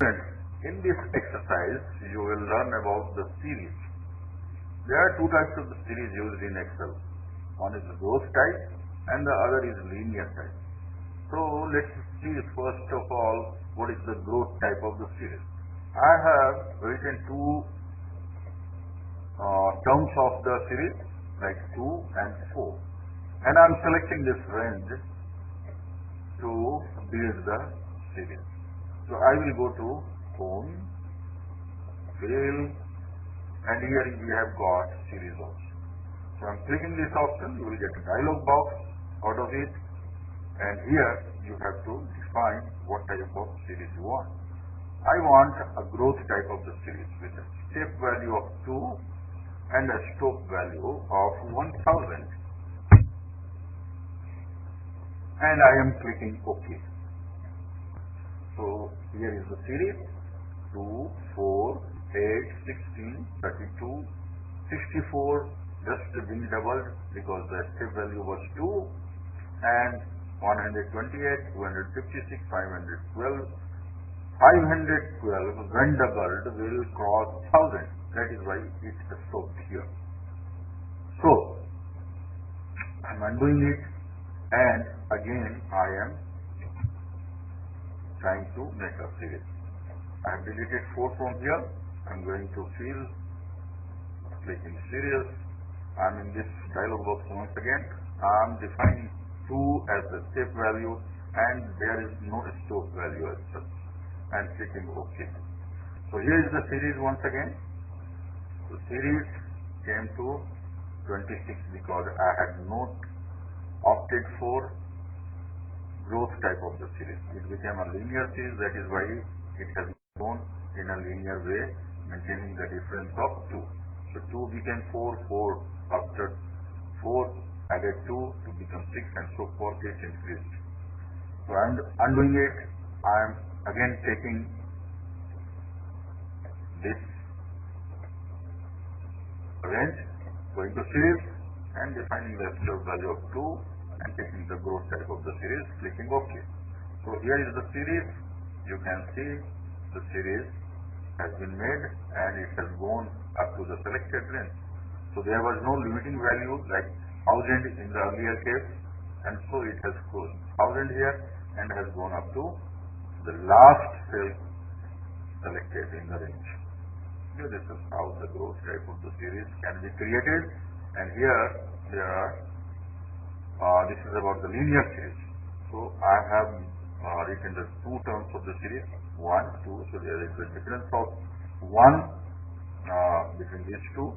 Friends, in this exercise, you will learn about the series. There are two types of the series used in Excel. One is the growth type and the other is linear type. So let's see first of all what is the growth type of the series. I have written two terms of the series like 2 and 4, and I am selecting this range to build the series. So I will go to Home, Fill, and here we have got series also. So I am clicking this option, you will get a dialog box out of it, and here you have to define what type of series you want. I want a growth type of the series with a step value of 2 and a stop value of 1000, and I am clicking OK. So here is the series 2, 4, 8, 16, 32, 64, just being doubled because the step value was 2, and 128, 256, 512, 512 when doubled will cross 1000. That is why it stopped here. So I am undoing it, and again I am trying to make a series. I have deleted 4 from here. I am going to fill, clicking series. I am in this dialog box once again. I am defining 2 as the step value, and there is no stop value as such, and clicking OK. So here is the series once again. The series came to 26 because I had not opted for growth type of the series. It became a linear series, that is why it has gone in a linear way, maintaining the difference of 2. So 2 became 4, 4 after 4 added 2 to become 6, and so forth it increased. So I am undoing it. I am again taking this range, going to series and defining the step value of 2 and taking the growth type of the series, clicking OK. So here is the series. You can see the series has been made and it has gone up to the selected range. So there was no limiting value like 1000 in the earlier case, and so it has closed 1000 here and has gone up to the last cell selected in the range. Here this is how the growth type of the series can be created, and here there are this is about the linear series. So I have written the 2 terms of the series, 1, 2. So there is a difference of 1 between these two.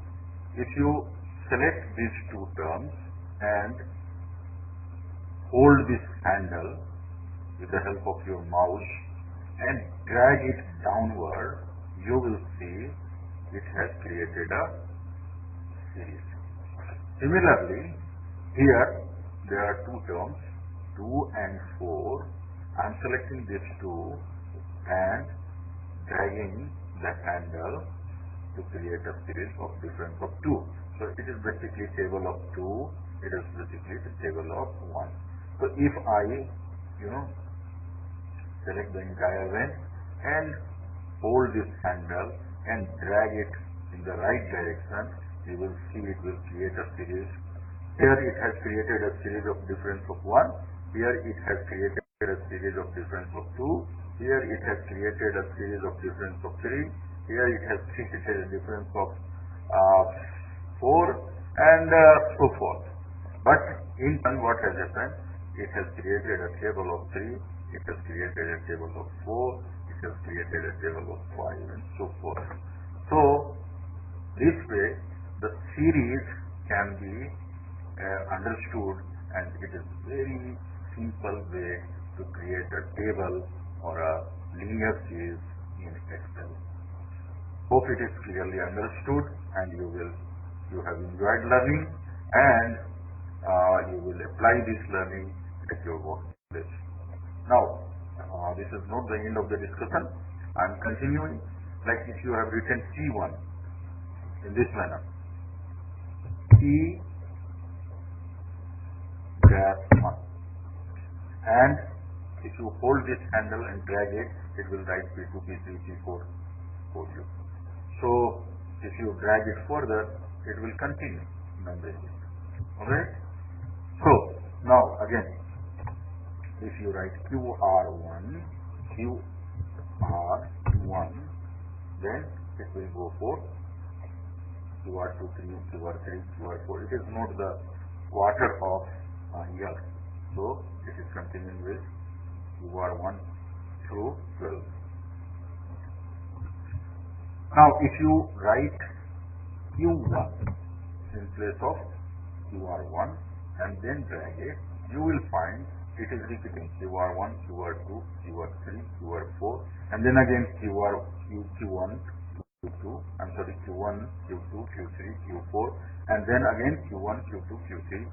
If you select these 2 terms and hold this handle with the help of your mouse and drag it downward, you will see it has created a series. Similarly, here there are 2 terms, 2 and 4. I am selecting these 2 and dragging the handle to create a series of difference of 2. So it is basically table of 2, it is basically the table of 1. So if I select the entire range and hold this handle and drag it in the right direction, you will see it will create a series. Here it has created a series of difference of 1, here it has created a series of difference of 2, here it has created a series of difference of 3, here it has created a difference of 4, and so forth. But in turn, what has happened? It has created a table of 3, it has created a table of 4, it has created a table of 5, and so forth. So this way the series can be understood, and it is very simple way to create a table or a linear series in Excel. Hope it is clearly understood, and you have enjoyed learning, and you will apply this learning at your workplace. Now, this is not the end of the discussion. I am continuing. Like if you have written C1 in this manner, C-1, and If you hold this handle and drag it, it will write P2, P3, P4 for you. So if you drag it further, it will continue numbering. Okay? So now again, if you write QR1, then it will go for QR2, 3, QR3, QR4. It is not the quarter of year. So it is continuing with QR1 through 12. Now if you write Q1 in place of QR1 and then drag it, you will find it is repeating QR1, QR2, QR3, QR4, and then again Q1, Q2, Q1, Q2, Q3, Q4, and then again Q1, Q2, Q3,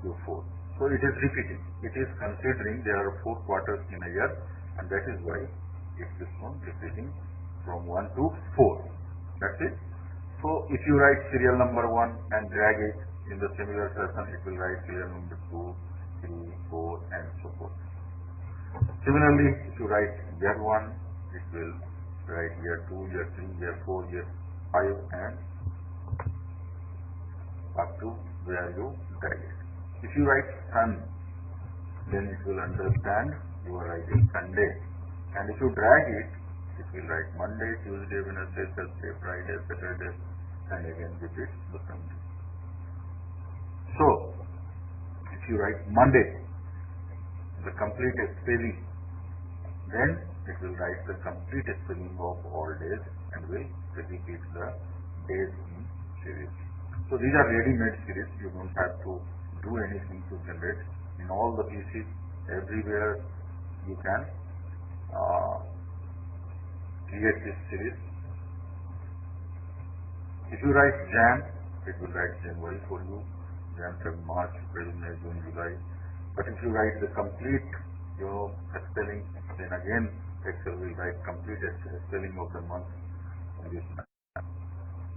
Q4. So it is repeating. It is considering there are 4 quarters in a year, and that is why it keeps on repeating from 1 to 4. That's it. So if you write serial number 1 and drag it in the similar fashion, it will write serial number 2, 3, 4, and so forth. Similarly, if you write year 1, it will write year 2, year 3, year 4, year 5, and up to where you drag it. If you write sun, then it will understand you are writing Sunday. And if you drag it, it will write Monday, Tuesday, Wednesday, Thursday, Friday, Saturday, and again repeat the Sunday. So, if you write Monday, the complete spelling, then it will write the complete spelling of all days and will repeat the days in series. So these are ready-made series. You don't have to do anything to generate. In all the PCs, everywhere you can create this series. If you write Jan, it will write January for you. Jan, Feb, March, April, May, June, July. But if you write the complete, spelling, then again Excel will write complete spelling of the month in this manner.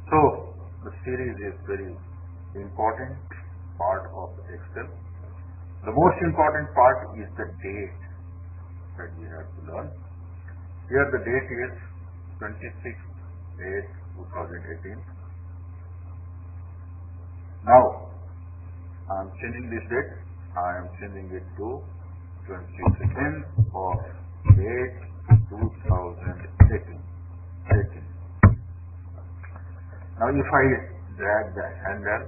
So the series is very important part of Excel. The most important part is the date that we have to learn. Here the date is 26/8/2018. Now I am changing this date. I am changing it to 22nd of 8/2018. Now if I drag the handle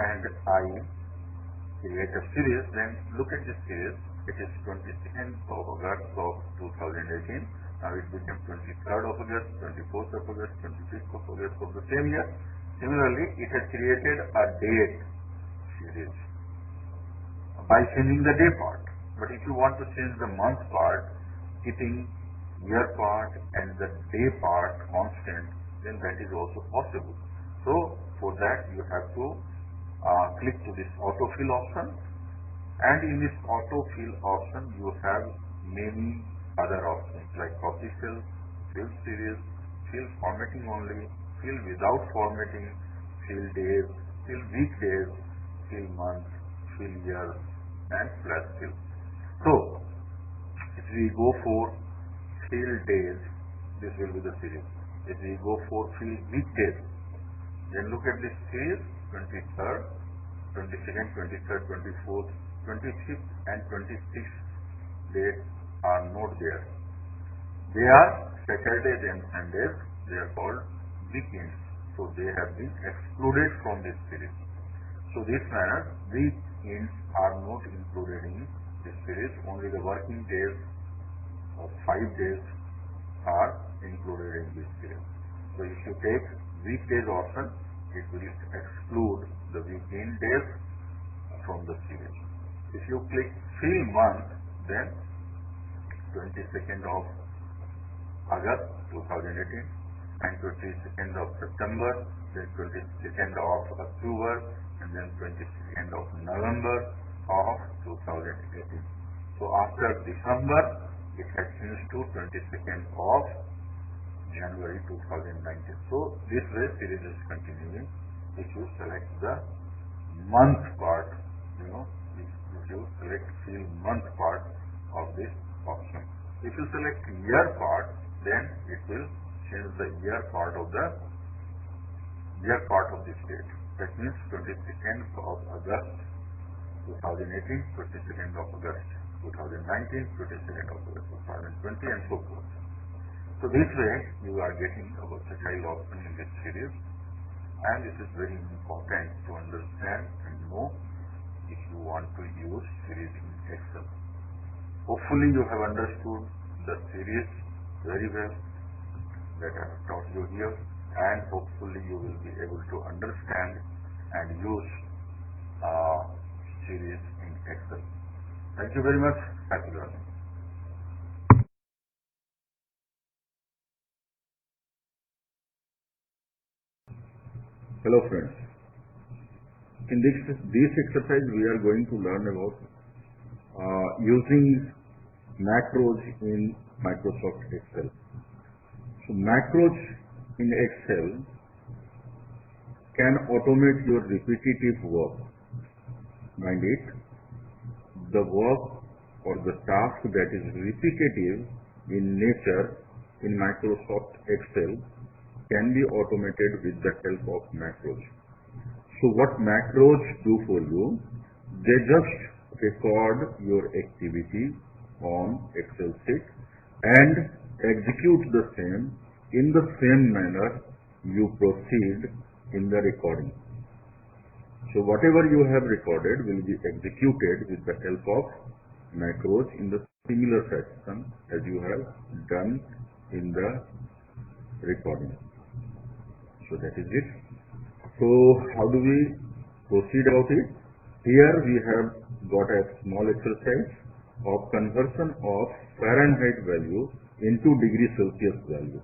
and I create a series, then look at this series. It is 22nd of August of 2018. Now it became 23rd of August, 24th of August, 25th of August of the same year. Similarly, it has created a date series by changing the day part. But if you want to change the month part, keeping year part and the day part constant, then that is also possible. So for that you have to click to this autofill option, and in this autofill option you have many other options like copy cell, fill series, fill formatting only, fill without formatting, fill days, fill weekdays, fill month, fill year, and flash fill. So if we go for fill days, this will be the series. If we go for fill weekdays, then look at this series. 23rd, 22nd, 23rd, 24th, 25th, and 26th dates are not there. They are Saturdays and Sundays. They are called weekends. So they have been excluded from this series. So this manner, weekends are not included in this series. Only the working days of 5 days are included in this series. So if you take weekdays option, it will exclude the weekend days from the series. If you click fill month, then 22nd of August 2018 and 22nd of September, then 22nd of October, and then 22nd of November of 2018. So after December, it has changed to 22nd of January 2019. So this way series is continuing. If you select the month part, if you you select field month part of this option. If you select year part, then it will change the year part of the date. That means 22nd of August 2018, 22nd of August 2019, 22nd of August 2020, and so forth. So this way you are getting a versatile option in this series, and this is very important to understand and know if you want to use series in Excel. Hopefully you have understood the series very well that I have taught you here, and hopefully you will be able to understand and use series in Excel. Thank you very much. Happy learning. Hello friends. In this exercise we are going to learn about using macros in Microsoft Excel. So macros in Excel can automate your repetitive work. Mind it, the work or the task that is repetitive in nature in Microsoft Excel can be automated with the help of macros. So what macros do for you? They just record your activity on Excel sheet and execute the same in the same manner you proceed in the recording. So whatever you have recorded will be executed with the help of macros in the similar fashion as you have done in the recording. So that is it. So how do we proceed about it? Here we have got a small exercise of conversion of Fahrenheit value into degree Celsius value.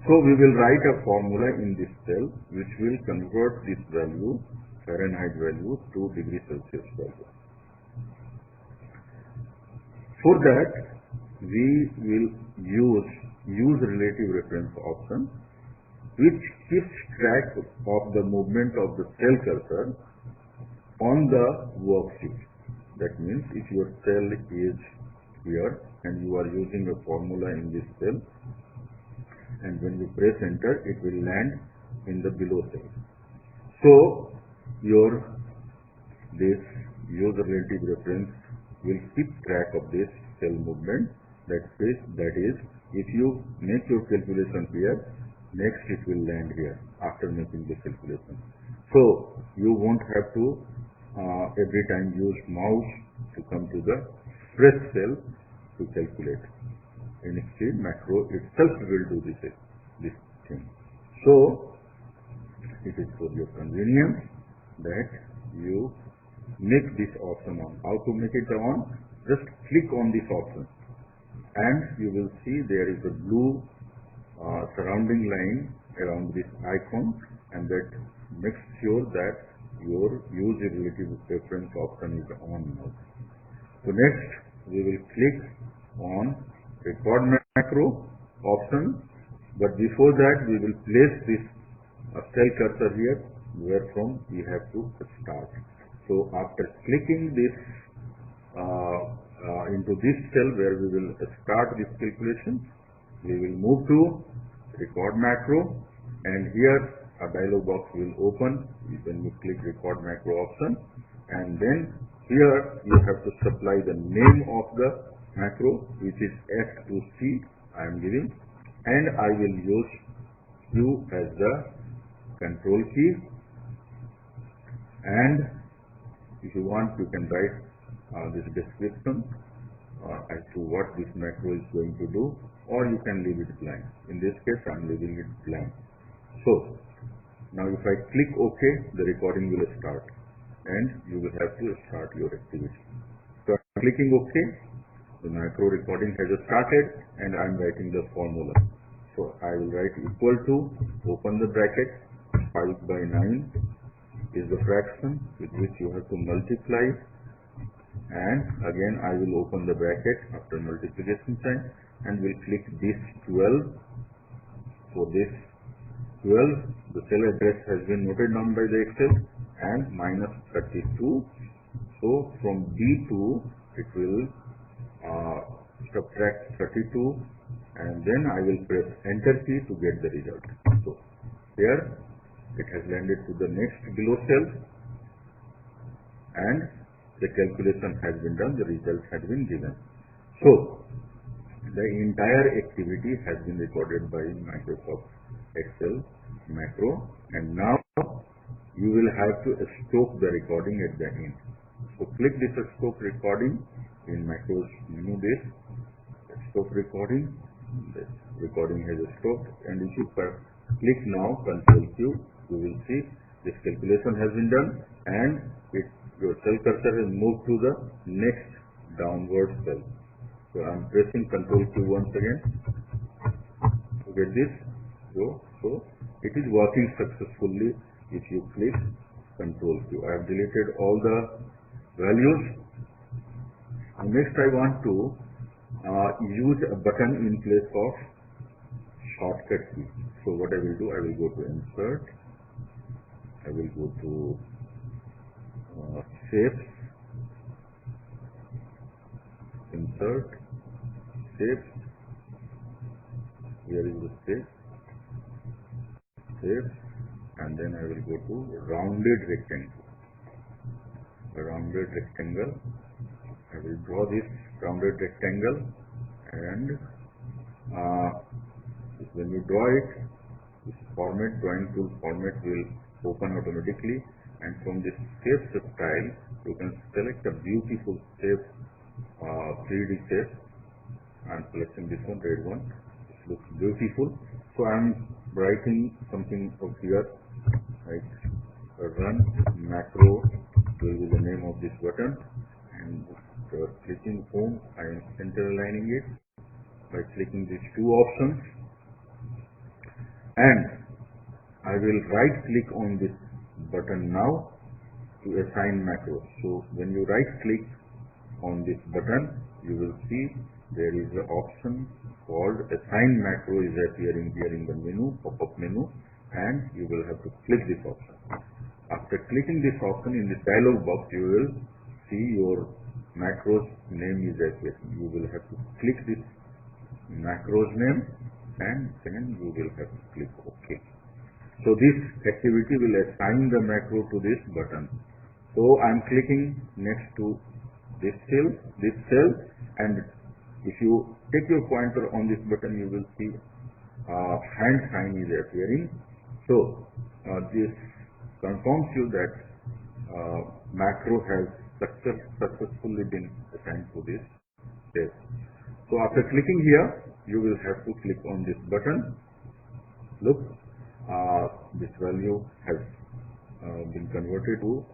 So we will write a formula in this cell which will convert this value, Fahrenheit value, to degree Celsius value. For that we will use relative reference option, which keeps track of the movement of the cell cursor on the worksheet. That means if your cell is here and you are using a formula in this cell, and when you press enter it will land in the below cell. So this user relative reference will keep track of this cell movement. That is, if you make your calculation here, next it will land here after making the calculation. So you won't have to every time use mouse to come to the press cell to calculate. Instead macro itself will do this thing. So it is for your convenience that you make this option on. How to make it on? Just click on this option and you will see there is a blue surrounding line around this icon, and that makes sure that your use relative reference option is on now. So next we will click on record macro option, but before that we will place this cell cursor here where from we have to start. So after clicking this into this cell where we will start this calculation, we will move to record macro, and here a dialog box will open when you click record macro option, and then here you have to supply the name of the macro, which is F2C I am giving, and I will use Q as the control key, and if you want you can write this description as to what this macro is going to do, or you can leave it blank. In this case I am leaving it blank. So now if I click OK, the recording will start and you will have to start your activity. So I am clicking OK, the macro recording has started and I am writing the formula. So I will write equal to, open the bracket, 5 by 9 is the fraction with which you have to multiply, and again I will open the bracket after multiplication sign and will click this 12. For this 12, the cell address has been noted down by the Excel, and minus 32. So from B2 it will subtract 32, and then I will press enter key to get the result. So here it has landed to the next below cell, and the calculation has been done, the result has been given. So the entire activity has been recorded by Microsoft Excel macro, and now you will have to stop the recording at the end. So click this stop recording in macros menu base. Stop recording. The recording has stopped, and if you click now Ctrl Q, you will see this calculation has been done, and your cell cursor is moved to the next downward cell. So I am pressing Ctrl Q once again to get this. So it is working successfully if you click Ctrl Q. I have deleted all the values. Next I want to use a button in place of shortcut key. So what I will do, I will go to insert, I will go to shapes, insert, shapes, here is the shapes, and then I will go to rounded rectangle. I will draw this rounded rectangle, and when you draw it, this format, drawing tool format will open automatically, and from this shape style you can select a beautiful shape, 3D shape. I am selecting this one, red one. This looks beautiful. So I am writing something up here, like run macro will be the name of this button, and clicking home I am center aligning it by clicking these two options, and I will right click on this button now to assign macro. So when you right click on this button, you will see there is an option called assign macro is appearing here in the menu, pop-up menu, and you will have to click this option. After clicking this option in this dialog box, you will see your macros name is appearing. You will have to click this macros name, and then you will have to click OK. So this activity will assign the macro to this button. So I am clicking next to this cell, and if you take your pointer on this button, you will see hand sign is appearing. So this confirms you that macro has successfully been assigned to this cell. So after clicking here, you will have to click on this button. Look, this value has been converted to,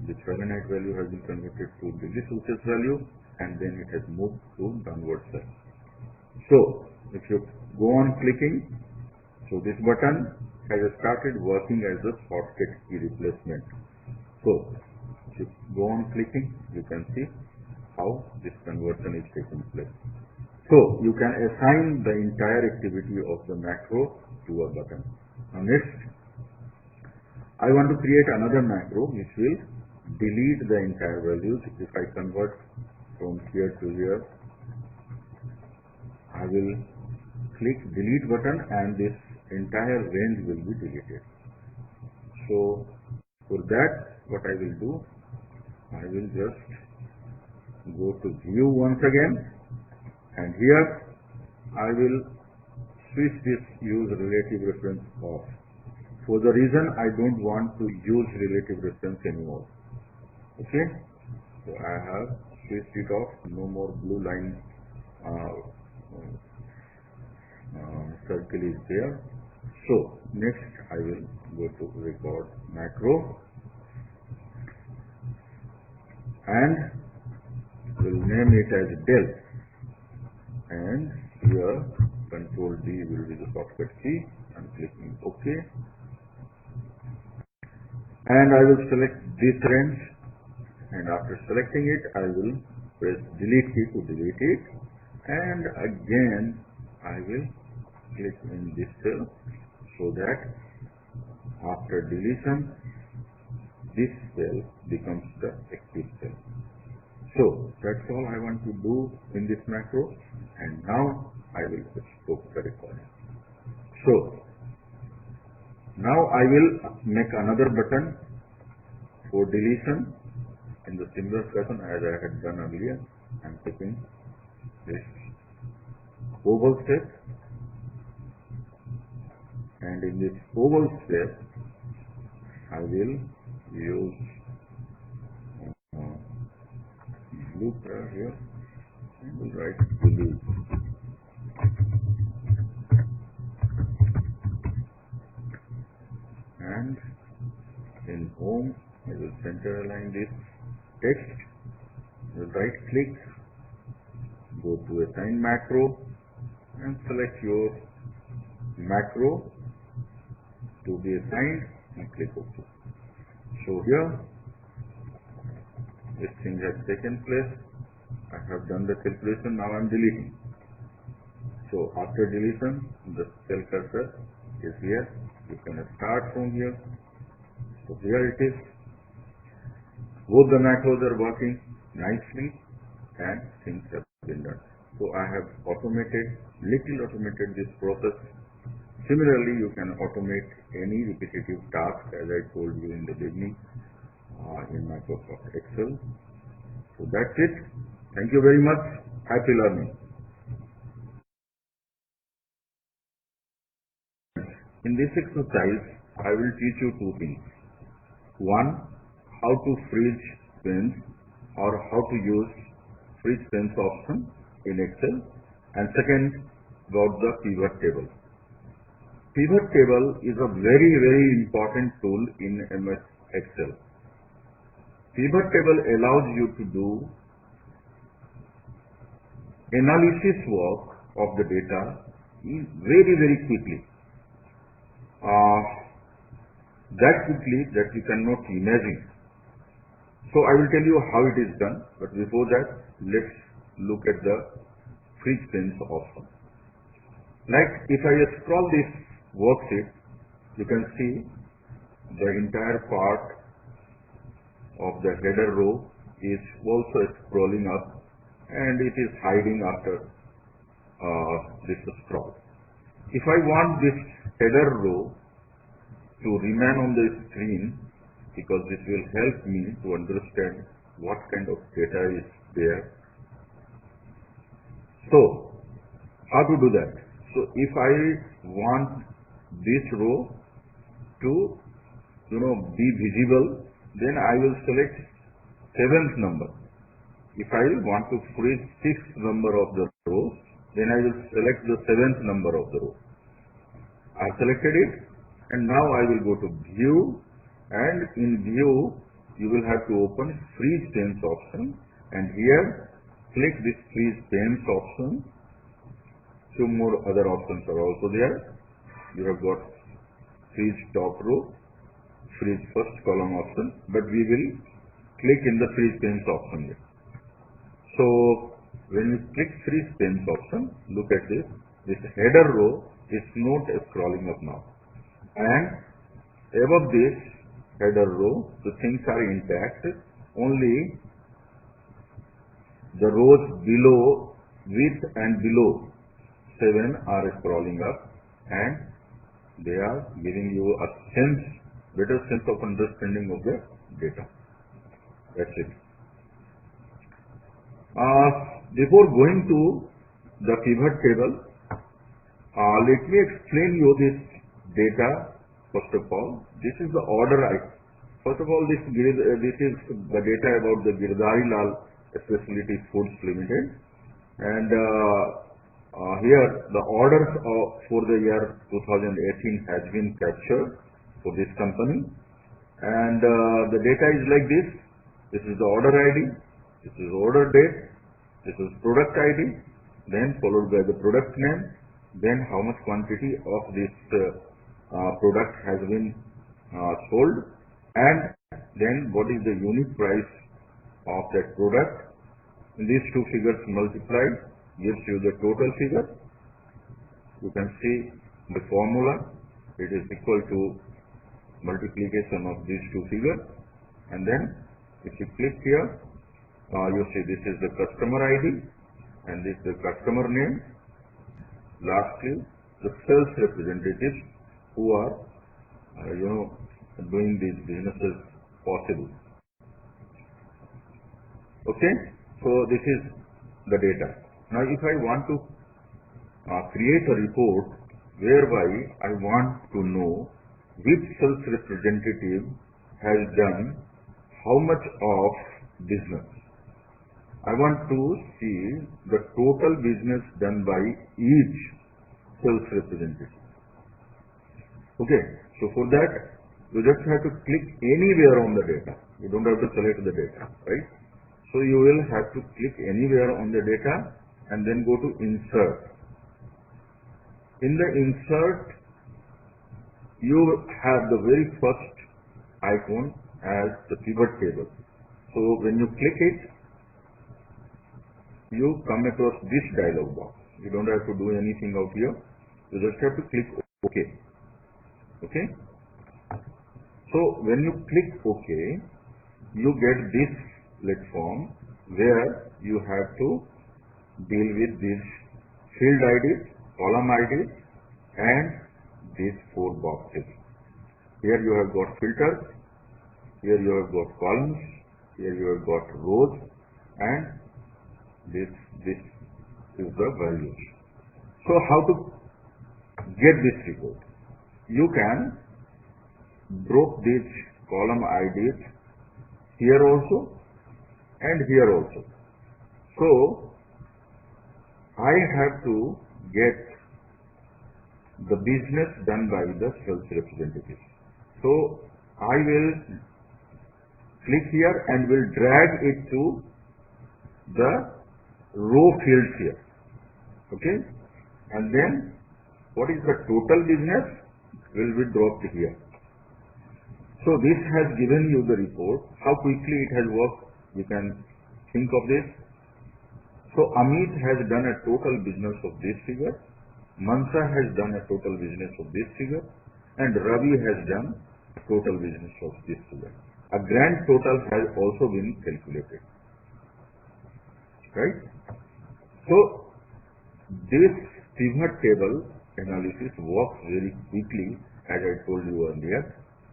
this Fahrenheit value has been converted to degree Celsius value, and then it has moved to downward cell. So if you go on clicking, so this button has started working as a shortcut key replacement. So if you go on clicking, you can see how this conversion is taking place. So you can assign the entire activity of the macro to a button. Now next, I want to create another macro which will delete the entire values. If I convert from here to here, I will click delete button, and this entire range will be deleted. So for that, what I will do, I will just go to view once again, and here I will switch this use relative reference off. For the reason I don't want to use relative reference anymore. Okay, so I have switched it off. No more blue line circle is there. So next I will go to record macro, and will name it as del, and here Control D will be the shortcut key. I'm clicking OK, and I will select this range, and after selecting it I will press delete key to delete it, and again I will click in this cell, so that after deletion this cell becomes the active cell. So that's all I want to do in this macro, and now I will stop the recording. So now I will make another button for deletion in the similar fashion as I had done earlier. I am taking this oval step, and in this oval step I will use blue color here and will write delete. And in home I will center align this text, will right click, go to assign macro and select your macro to be assigned and click OK. So here this thing has taken place. I have done the calculation, now I am deleting. So after deletion the cell cursor is here. You can start from here. So here it is. Both the macros are working nicely and things have been done. So I have little automated this process. Similarly, you can automate any repetitive task as I told you in the beginning in Microsoft Excel. So that's it. Thank you very much. Happy learning. In this exercise, I will teach you two things. One, how to freeze pens or how to use freeze pens option in Excel, and second, about the pivot table. Pivot table is a very important tool in MS Excel. Pivot table allows you to do analysis work of the data very quickly. That quickly that you cannot imagine. So I will tell you how it is done, but before that let's look at the freeze pens option. Like if I scroll this worksheet, you can see the entire part of the header row is also scrolling up and it is hiding after this scroll. If I want this header row to remain on the screen, because this will help me to understand what kind of data is there. So how to do that? So if I want this row to be visible, then I will select 7th number. If I want to freeze 6th number of the row, then I will select the 7th number of the row. I have selected it, and now I will go to view, and in view you will have to open freeze pens option, and here click this freeze pens option. Two more other options are also there. You have got freeze top row, freeze first column option, but we will click in the freeze pens option here. So when you click freeze pens option, look at this. This header row is not scrolling up now, and above this header row the things are intact. Only the rows below, with and below 7 are scrolling up, and they are giving you a better sense of understanding of the data. That's it. Before going to the pivot table, let me explain you this data. First of all, this is the order item. First of all, this is the data about the Girdhari Lal Specialty Foods Limited, and here the orders for the year 2018 has been captured for this company, and the data is like this. This is the order ID, this is order date, this is product ID, then followed by the product name, then how much quantity of this product has been sold, and then what is the unit price of that product. These two figures multiplied gives you the total figure. You can see the formula. It is equal to multiplication of these two figures, And then if you click here, you see this is the customer ID and this is the customer name. Lastly, the sales representatives who are doing these businesses possible. Okay, so this is the data. Now if I want to create a report whereby I want to know which sales representative has done how much of business. I want to see the total business done by each sales representative. Okay, so for that you just have to click anywhere on the data. You don't have to select the data, right? So you will have to click anywhere on the data and then go to insert. In the insert, you have the very first icon as the pivot table. So when you click it, you come across this dialog box. You don't have to do anything out here. You just have to click OK. Okay. So when you click OK, you get this platform where you have to deal with these field IDs, column IDs, and these 4 boxes. Here you have got filters, here you have got columns, here you have got rows, and this is the values. So how to get this report? You can drop these column IDs here also and here also. So I have to get the business done by the sales representative. So I will click here and will drag it to the row fields here. Okay, and then what is the total business will be dropped here. So this has given you the report. How quickly it has worked, you can think of this. So Amit has done a total business of this figure, Mansa has done a total business of this figure, and Ravi has done a total business of this figure. A grand total has also been calculated. Right? So this pivot table analysis works very quickly, as I told you earlier.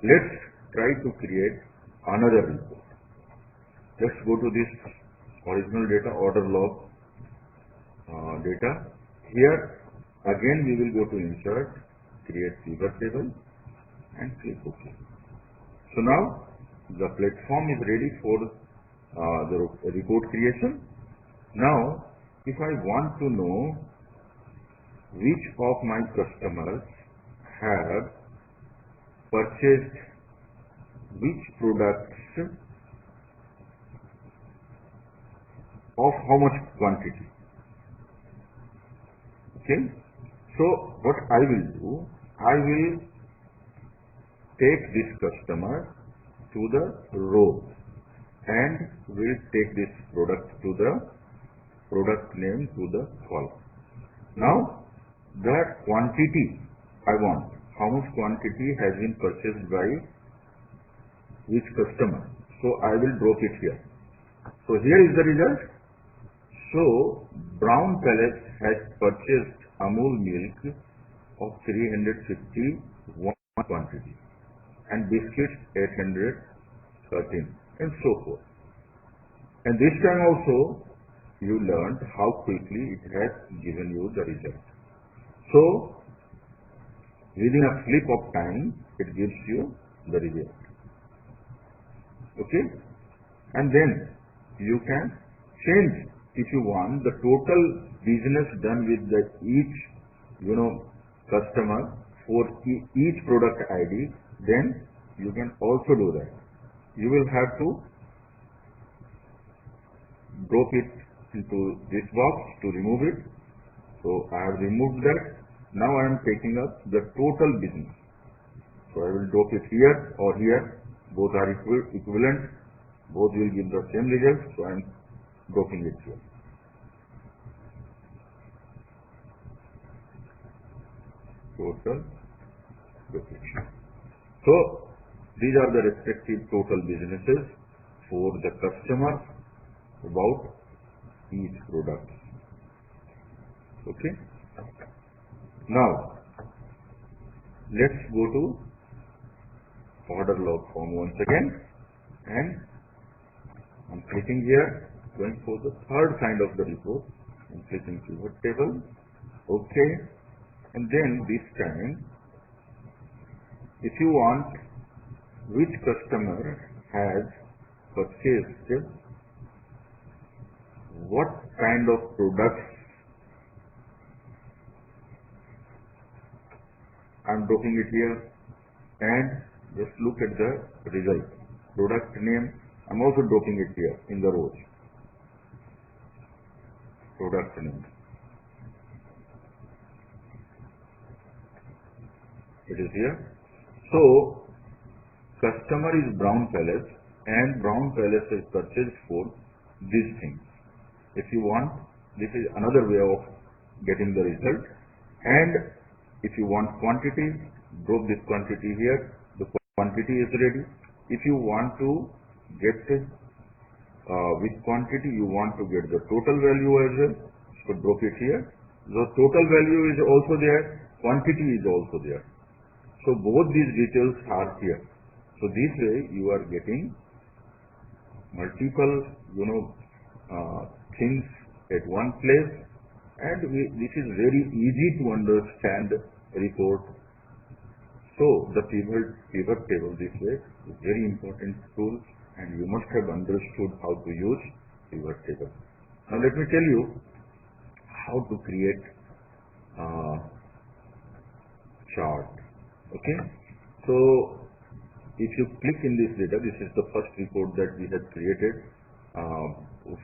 Let's try to create another report. Let's go to this original data, order log data. Here again we will go to insert, create pivot table, and click OK. So now the platform is ready for the report creation. Now if I want to know which of my customers have purchased which products of how much quantity. Okay, so what I will do, I will take this customer to the row and will take this product to the product name to the column. Now the quantity I want, how much quantity has been purchased by which customer. So I will drop it here. So here is the result. So Brown Palace has purchased Amul milk of 351 quantity and biscuits 813 and so forth. And this time also you learned how quickly it has given you the result. So within a flip of time it gives you the result. Okay, and then you can change if you want the total business done with the each customer for each product ID. Then you can also do that. You will have to drop it into this box to remove it. So I have removed that. Now I am taking up the total business. So I will drop it here or here. Both are equivalent. Both will give the same result. So I am dropping it here. Total location. So These are the respective total businesses for the customer about each product. Okay. Now, let's go to order log form once again, and I'm clicking here, going for the third kind of the report. I'm clicking pivot table. Okay. And then this time, if you want which customer has purchased what kind of products, I'm dropping it here, and just look at the result. Product name, I'm also dropping it here in the rows. Product name. It is here. So, customer is Brown Palace, and Brown Palace is purchased for these things. If you want, this is another way of getting the result. And if you want quantity, drop this quantity here. The quantity is ready. If you want to get with quantity, you want to get the total value as well, so drop it here. The total value is also there, quantity is also there. So both these details are here. So this way you are getting multiple, things at one place, and this is very easy to understand report. So the pivot table this way is very important tool, and you must have understood how to use pivot table. Now let me tell you how to create chart. Okay, so if you click in this data, this is the first report that we have created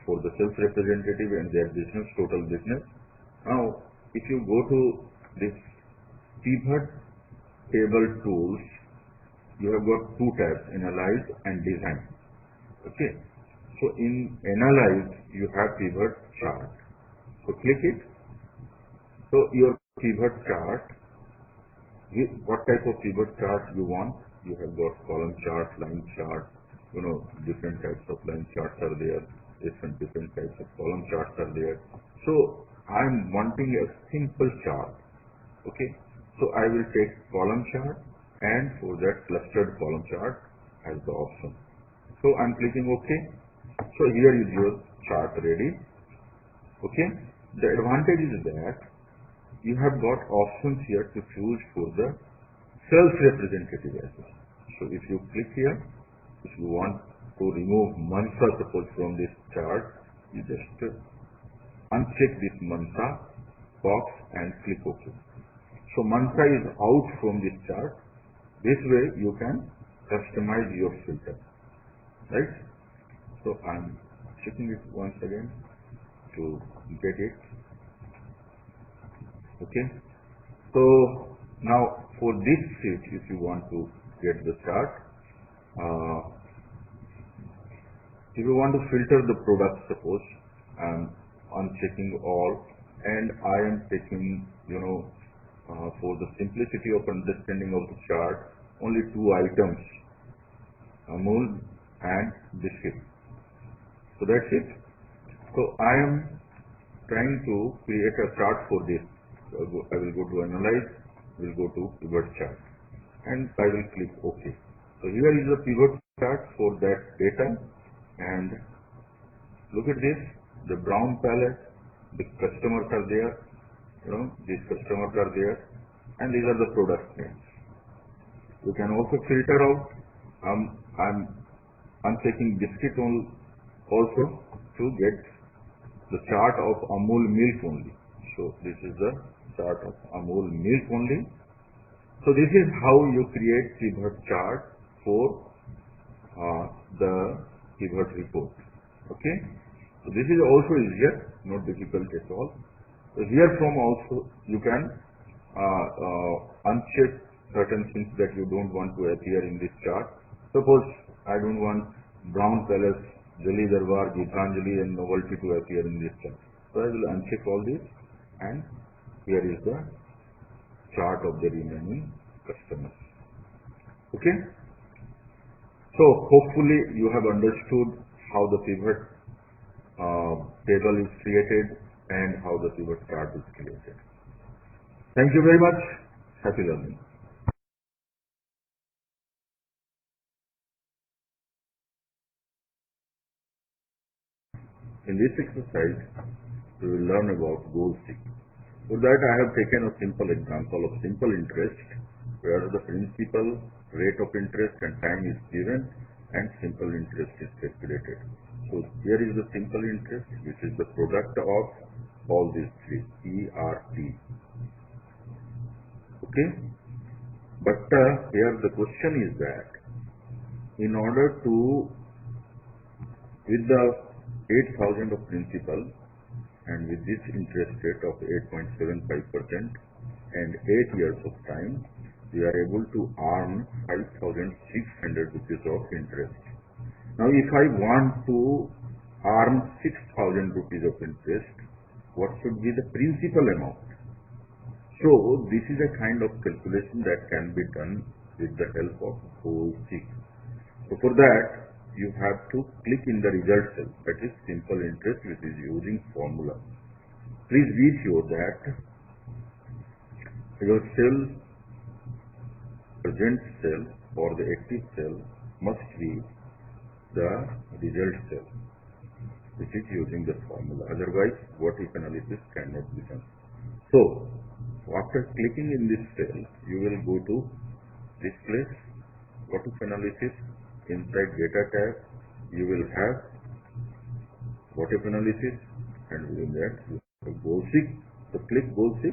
for the sales representative and their business, total business. Now, if you go to this pivot table tools, you have got two tabs, Analyze and Design. Okay, so in Analyze, you have pivot chart. So click it. So your pivot chart, what type of pivot chart you want? You have got column chart, line chart, different types of line charts are there, different types of column charts are there. So I'm wanting a simple chart. Okay, so I will take column chart, and for that clustered column chart as the option. So I'm clicking OK. So here is your chart ready. Okay, the advantage is that you have got options here to choose for the sales representative as well. So if you click here, if you want to remove mantra suppose from this chart, you just uncheck this mantra box and click OK. So mantra is out from this chart. This way you can customize your filter, right? So I'm checking it once again to get it. Okay, so now for this sheet, if you want to get the chart, if you want to filter the products, suppose I'm unchecking all, and I am taking, for the simplicity of understanding of the chart, only two items, Amul and biscuit. So that's it. So I am trying to create a chart for this. So I will go to Analyze, will go to Pivot Chart, and I will click OK. So here is the pivot chart for that data, and look at this, the Brown Palace, the customers are there, these customers are there, and these are the product names. You can also filter out. I'm unchecking biscuit also to get the chart of Amul milk only. So this is the chart of Amul milk only. So this is how you create pivot chart for the pivot report. Okay, so this is also easier, not difficult at all. So here from also you can uncheck certain things that you don't want to appear in this chart. Suppose I don't want Brown Palace, Jali Darbar, Gitanjali and Novelty to appear in this chart. So I will uncheck all this, and here is the chart of the remaining customers. Okay. So hopefully you have understood how the pivot table is created and how the pivot chart is created. Thank you very much. Happy learning. In this exercise, we will learn about goal seeking. For that, I have taken a simple example of simple interest, where the principal, rate of interest and time is given and simple interest is calculated. So here is the simple interest, which is the product of all these three, ERT. Okay? But here the question is that in order to, with the 8,000 of principal and with this interest rate of 8.75% and 8 years of time, we are able to earn 5,600 rupees of interest. Now if I want to earn 6,000 rupees of interest, what should be the principal amount? So this is a kind of calculation that can be done with the help of goal seek. So for that, you have to click in the result cell, that is simple interest, which is using formula. Please be sure that your cell, present cell or the active cell must be the result cell, which is using the formula. Otherwise, what if analysis cannot be done. So after clicking in this cell, you will go to this place, what if analysis. Inside data tab, you will have what if analysis, and within that you have goal seek. So click goal seek.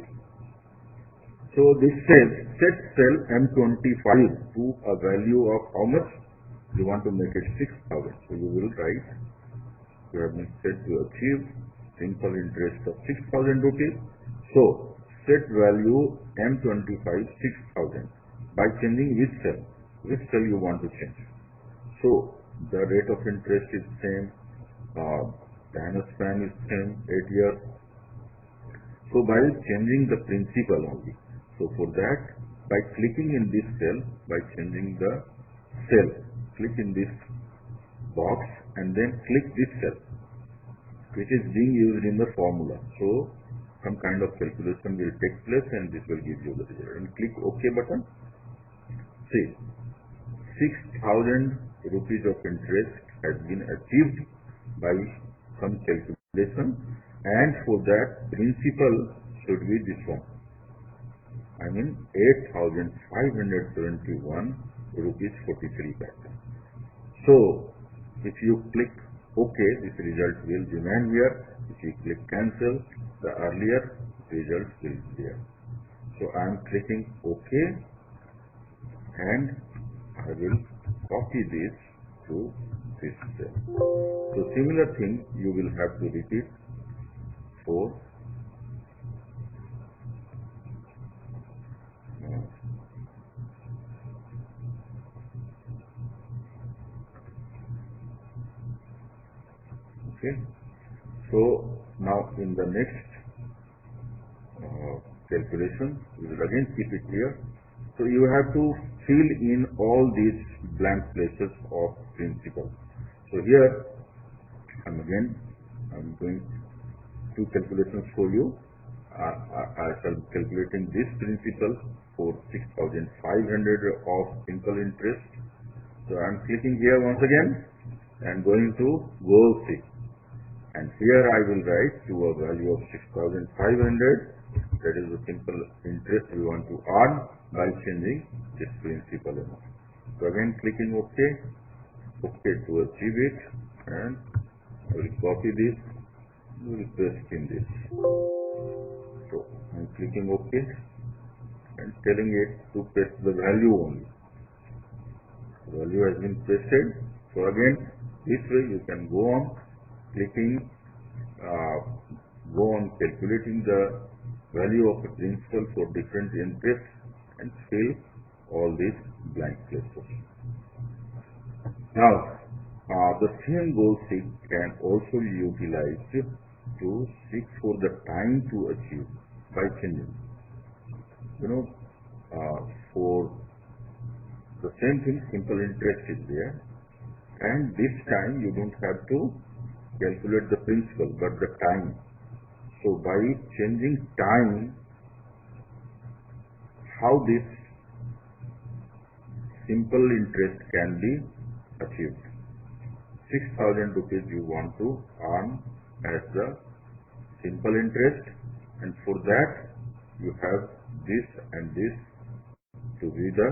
So this says set cell M25 to a value of how much? You want to make it 6,000. So you will write, you have been set to achieve simple interest of 6,000 rupees. So set value M25 6,000 by changing which cell? Which cell you want to change? So the rate of interest is same, time span is same, 8 years. So by changing the principal only. So for that, by clicking in this cell, by changing the cell, click in this box and then click this cell, which is being used in the formula. So some kind of calculation will take place and this will give you the result. And click OK button. See, 6,000 rupees of interest has been achieved by some calculation, and for that principal should be this one. I mean 8,571 rupees 43 paisa. So if you click OK, this result will remain here. If you click cancel, the earlier result will be there. So I am clicking OK and I will copy this to this cell. So similar thing you will have to repeat for okay. So now in the next calculation, we will again keep it here. So you have to fill in all these blank places of principal. So here I'm doing two calculations for you. I shall be calculating this principal for 6,500 of simple interest. So I'm clicking here once again and going to goal seek. And here I will write to a value of 6,500. That is the simple interest we want to earn by changing this principal amount. So again clicking OK, OK to achieve it, and I will copy this, we will paste in this. So I am clicking OK and telling it to paste the value only. The value has been pasted. So again this way you can go on clicking, go on calculating the value of a principal for different interests and fill all these blank places. Now, the same goal seek can also be utilized to seek for the time to achieve by changing. For the same thing, simple interest is there. and this time you don't have to calculate the principal but the time. So by changing time, how this simple interest can be achieved. 6,000 rupees you want to earn as the simple interest, and for that you have this and this to be the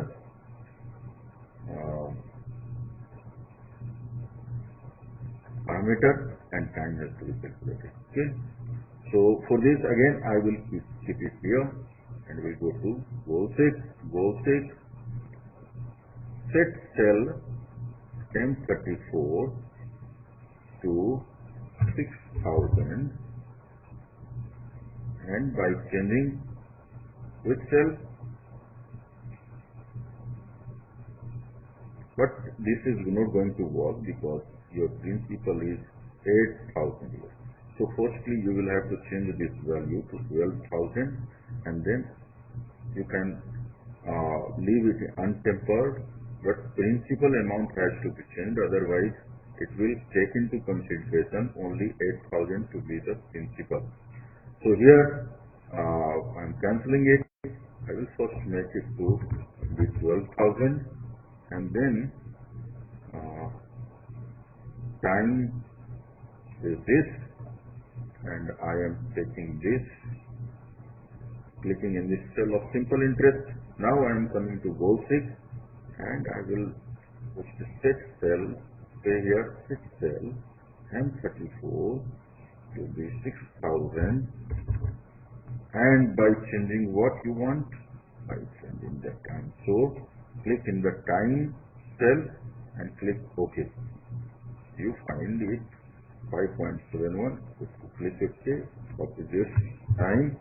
parameter, and time has to be calculated. Okay. So for this again I will keep it here, and we'll go to goal 6. Set cell M34 to 6,000, and by changing which cell, but this is not going to work because your principal is 8,000 here. So firstly you will have to change this value to 12,000, and then you can leave it untempered, but principal amount has to be changed, otherwise it will take into consideration only 8,000 to be the principal. So here I am cancelling it. I will first make it to be 12,000, and then time is this, and I am taking this, clicking in this cell of simple interest. Now I am coming to goal 6, and I will just set cell, say here set cell M34 to be 6,000, and by changing what you want, by changing the time. So click in the time cell and click OK. You find it 5.71. Click OK, copy this time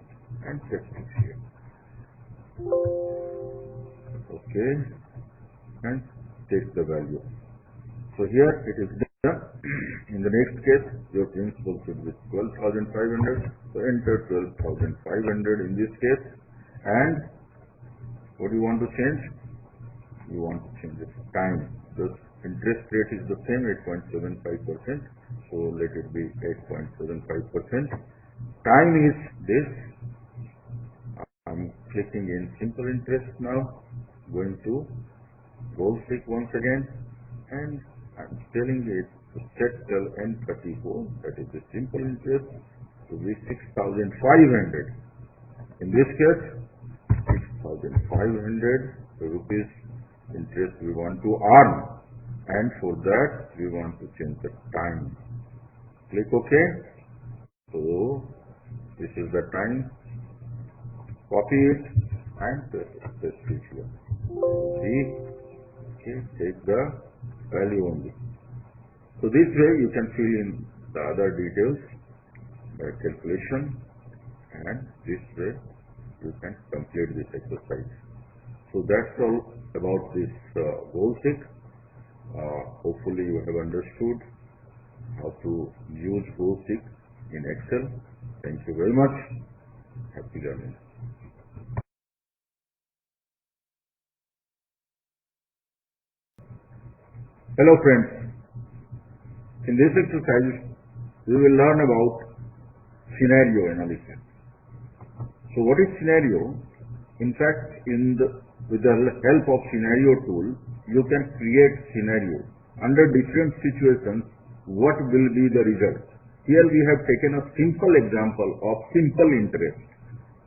and set it here. Okay, and take the value. So here it is done. In the next case, your principal should be 12,500. So enter 12,500 in this case. And what do you want to change? You want to change the time. The interest rate is the same, 8.75%. So let it be 8.75%. Time is this. I'm clicking in simple interest now. Going to goal 6 once again, and I'm telling it to set cell N34, that is the simple interest, to be 6,500. In this case, 6,500 rupees interest we want to earn, and for that we want to change the time. Click OK. So this is the time. Copy it and paste it here. See, okay, take the value only. So this way you can fill in the other details by calculation, and this way you can complete this exercise. So that's all about this goal 6. Hopefully you have understood how to use goal 6 in Excel. Thank you very much. Happy learning. Hello friends, in this exercise we will learn about scenario analysis. So what is scenario? In fact, with the help of scenario tool, you can create scenario. Under different situations, what will be the result? Here we have taken a simple example of simple interest.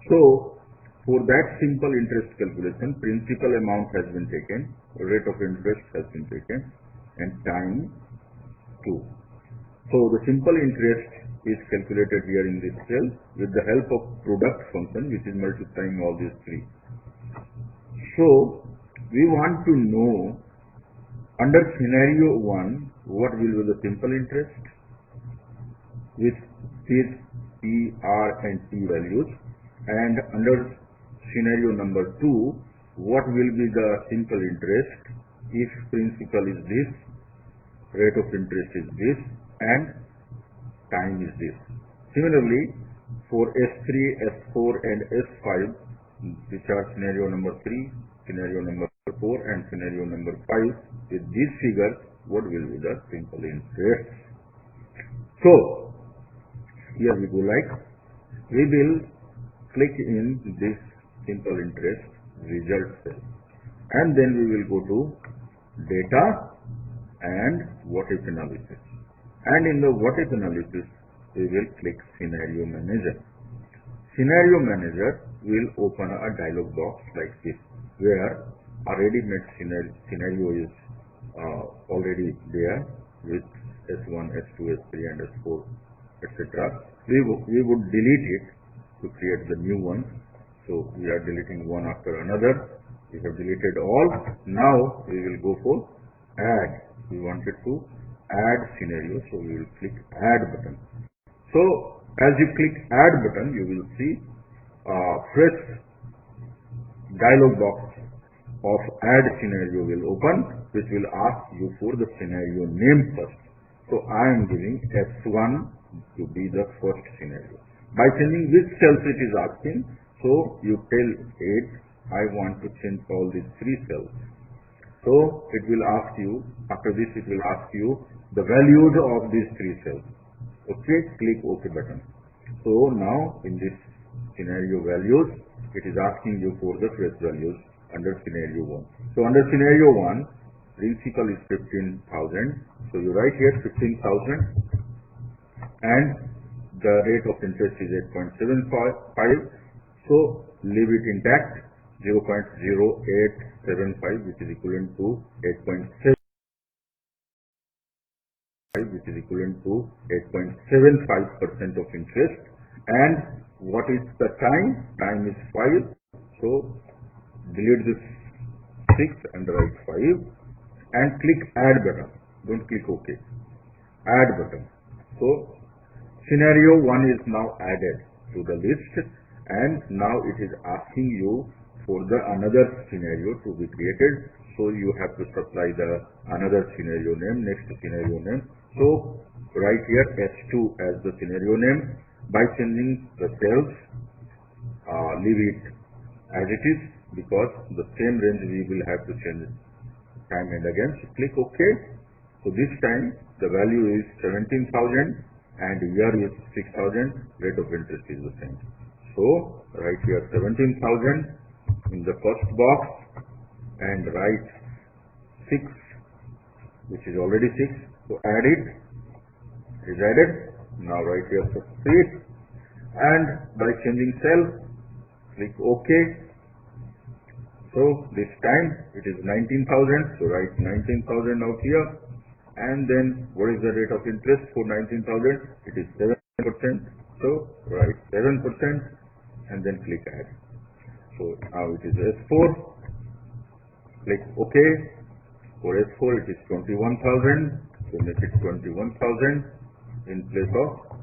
So for that simple interest calculation, principal amount has been taken, rate of interest has been taken, and time too. So the simple interest is calculated here in this cell with the help of product function, which is multiplying all these three. So we want to know under scenario 1 what will be the simple interest with these P, R and T values, and under scenario number 2 what will be the simple interest if principal is this, rate of interest is this, and time is this. Similarly, for S3, S4 and S5, which are scenario number 3, scenario number 4 and scenario number 5, with these figures what will be the simple interest. So here we go like, we will click in this simple interest result cell, and then we will go to data and what if analysis, and in the what if analysis we will click scenario manager. Scenario manager will open a dialog box like this, where a ready-made scenario is already there with S1, S2, S3 and S4, etc. We would delete it to create the new one. So we are deleting one after another. We have deleted all. Now we will go for add. We wanted to add scenario, so we will click add button. So as you click add button, you will see fresh dialog box of add scenario will open, which will ask you for the scenario name first. So I am giving S1 to be the first scenario. By changing which cells it is asking, so you tell it, I want to change all these 3 cells. So it will ask you, after this it will ask you the values of these 3 cells. Okay, click OK button. So now in this scenario values, it is asking you for the fresh values under scenario 1. So under scenario 1, principal is 15,000. So you write here 15,000 and the rate of interest is 8.75. So leave it intact, 0.0875, which is equivalent to 8.7, which is equivalent to 8.75% of interest. And what is the time? Time is 5. So delete this 6 and write 5 and click add button. Don't click OK. Add button. So scenario 1 is now added to the list, and now it is asking you for the another scenario to be created. So you have to supply the another scenario name, next scenario name. So write here S2 as the scenario name. By changing the cells, leave it as it is, because the same range we will have to change time and again. So click OK. So this time the value is 17,000 and year is 6,000. Rate of interest is the same. So write here 17,000 in the first box and write 6, which is already 6. So add it. It is added. Now write here succeed, and by changing cell, click OK. So this time it is 19,000. So write 19,000 out here, and then what is the rate of interest for 19,000? It is 7%. So write 7% and then click add. So now it is S4. Click OK. For S4 it is 21,000. So make it 21,000 in place of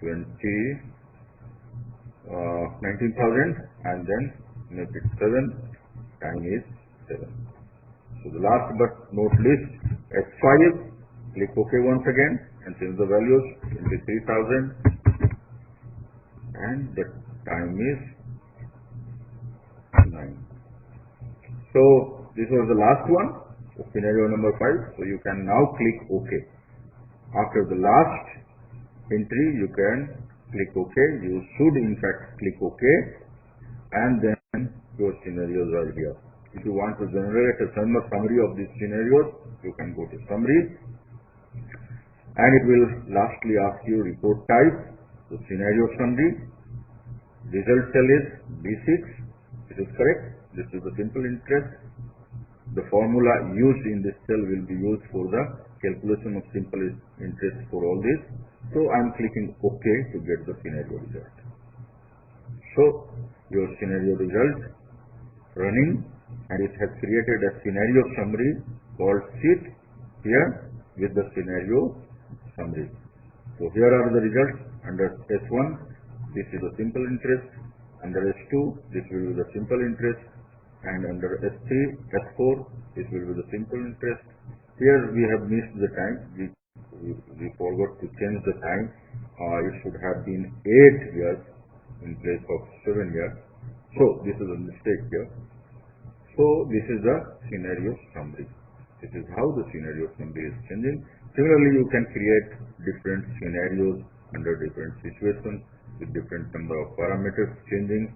19,000, and then make it 7. Time is 7. So the last but not least, S5. Click OK once again and change the values. 23,000 and the time is 9. So this was the last one, scenario number 5. So you can now click OK. After the last entry, you can click OK. You should in fact click OK, and then your scenarios are here. If you want to generate a summary of these scenarios, you can go to summary, and it will lastly ask you report type. So scenario summary, result cell is B6. It is correct. This is the simple interest. The formula used in this cell will be used for the calculation of simple interest for all this. So I am clicking OK to get the scenario result. So your scenario result running, and it has created a scenario summary called sheet here with the scenario summary. So here are the results. Under S1, this is the simple interest. Under S2, this will be the simple interest. And under S3, S4, this will be the simple interest. Here we have missed the time. We forgot to change the time. It should have been 8 years in place of 7 years. So this is a mistake here. So this is the scenario summary. This is how the scenario assembly is changing. Similarly, you can create different scenarios under different situations with different number of parameters changing.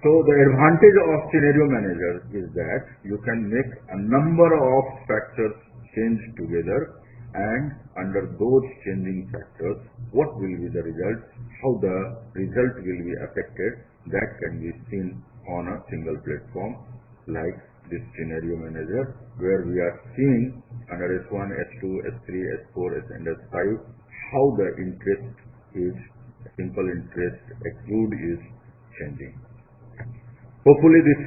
So the advantage of scenario manager is that you can make a number of factors change together, and under those changing factors, what will be the result, how the result will be affected, that can be seen on a single platform like this scenario manager, where we are seeing under S1, S2, S3, S4, and S5 how the interest is, simple interest accrued is changing. Hopefully this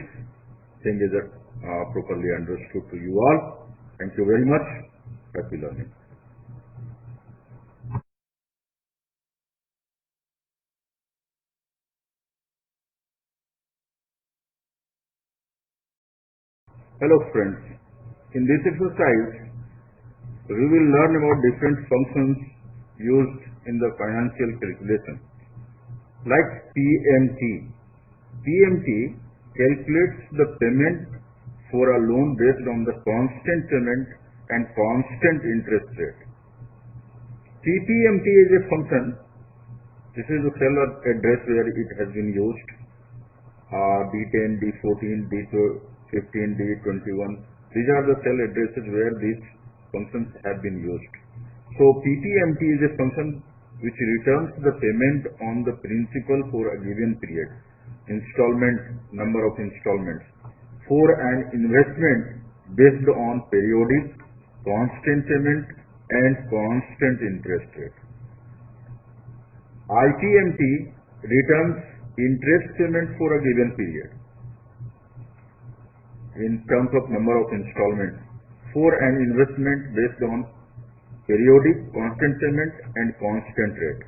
thing is properly understood to you all. Thank you very much. Happy learning. Hello friends. In this exercise, we will learn about different functions used in the financial calculation, like PMT. PMT calculates the payment for a loan based on the constant payment and constant interest rate. PPMT is a function. This is the cell address where it has been used. D10, D14, D15, D21. These are the cell addresses where these functions have been used. So PPMT is a function which returns the payment on the principal for a given period, installment, number of installments, for an investment based on periodic, constant payment and constant interest rate. IPMT returns interest payment for a given period in terms of number of installments for an investment based on periodic, constant payment and constant rate.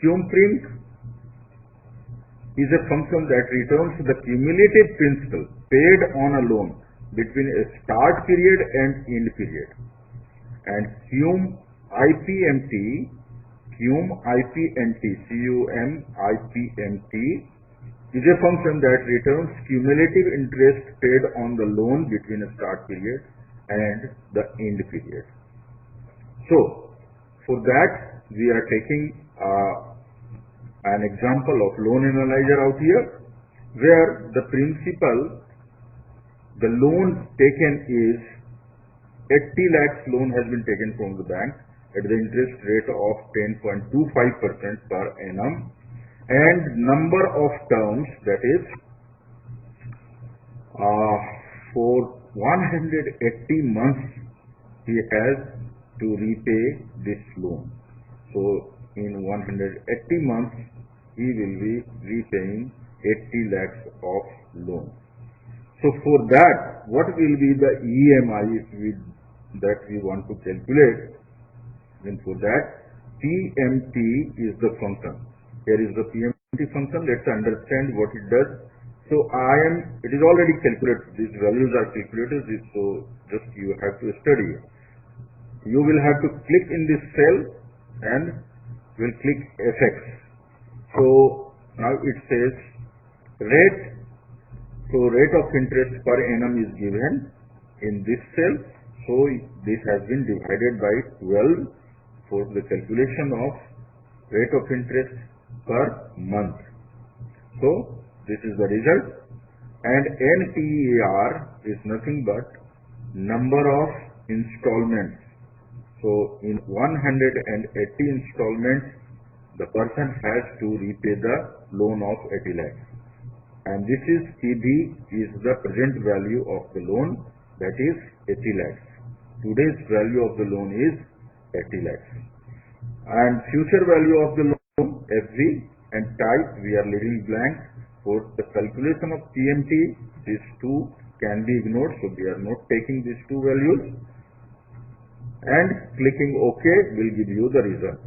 CumPrim is a function that returns the cumulative principal paid on a loan between a start period and end period. And CumIPMT is a function that returns cumulative interest paid on the loan between a start period and the end period. So, for that we are taking an example of loan analyzer out here, where the principal, the loan taken is 80 lakhs loan has been taken from the bank at the interest rate of 10.25% per annum, and number of terms, that is for 180 months he has to repay this loan. So in 180 months he will be repaying 80 lakhs of loan. So for that, what will be the EMI that we want to calculate? Then for that, PMT is the function. Here is the PMT function. Let's understand what it does. So it is already calculated. These values are calculated. So just you have to study. You will have to click in this cell and will click FX. So now it says rate. So rate of interest per annum is given in this cell. So this has been divided by 12 for the calculation of rate of interest per month. So this is the result, and NPAR is nothing but number of installments. So in 180 installments, the person has to repay the loan of 80 lakhs. And this is PB is the present value of the loan, that is 80 lakhs. Today's value of the loan is 80 lakhs. And future value of the loan, FV, and type we are leaving blank. For the calculation of PMT, these two can be ignored, so we are not taking these two values. And clicking OK will give you the result.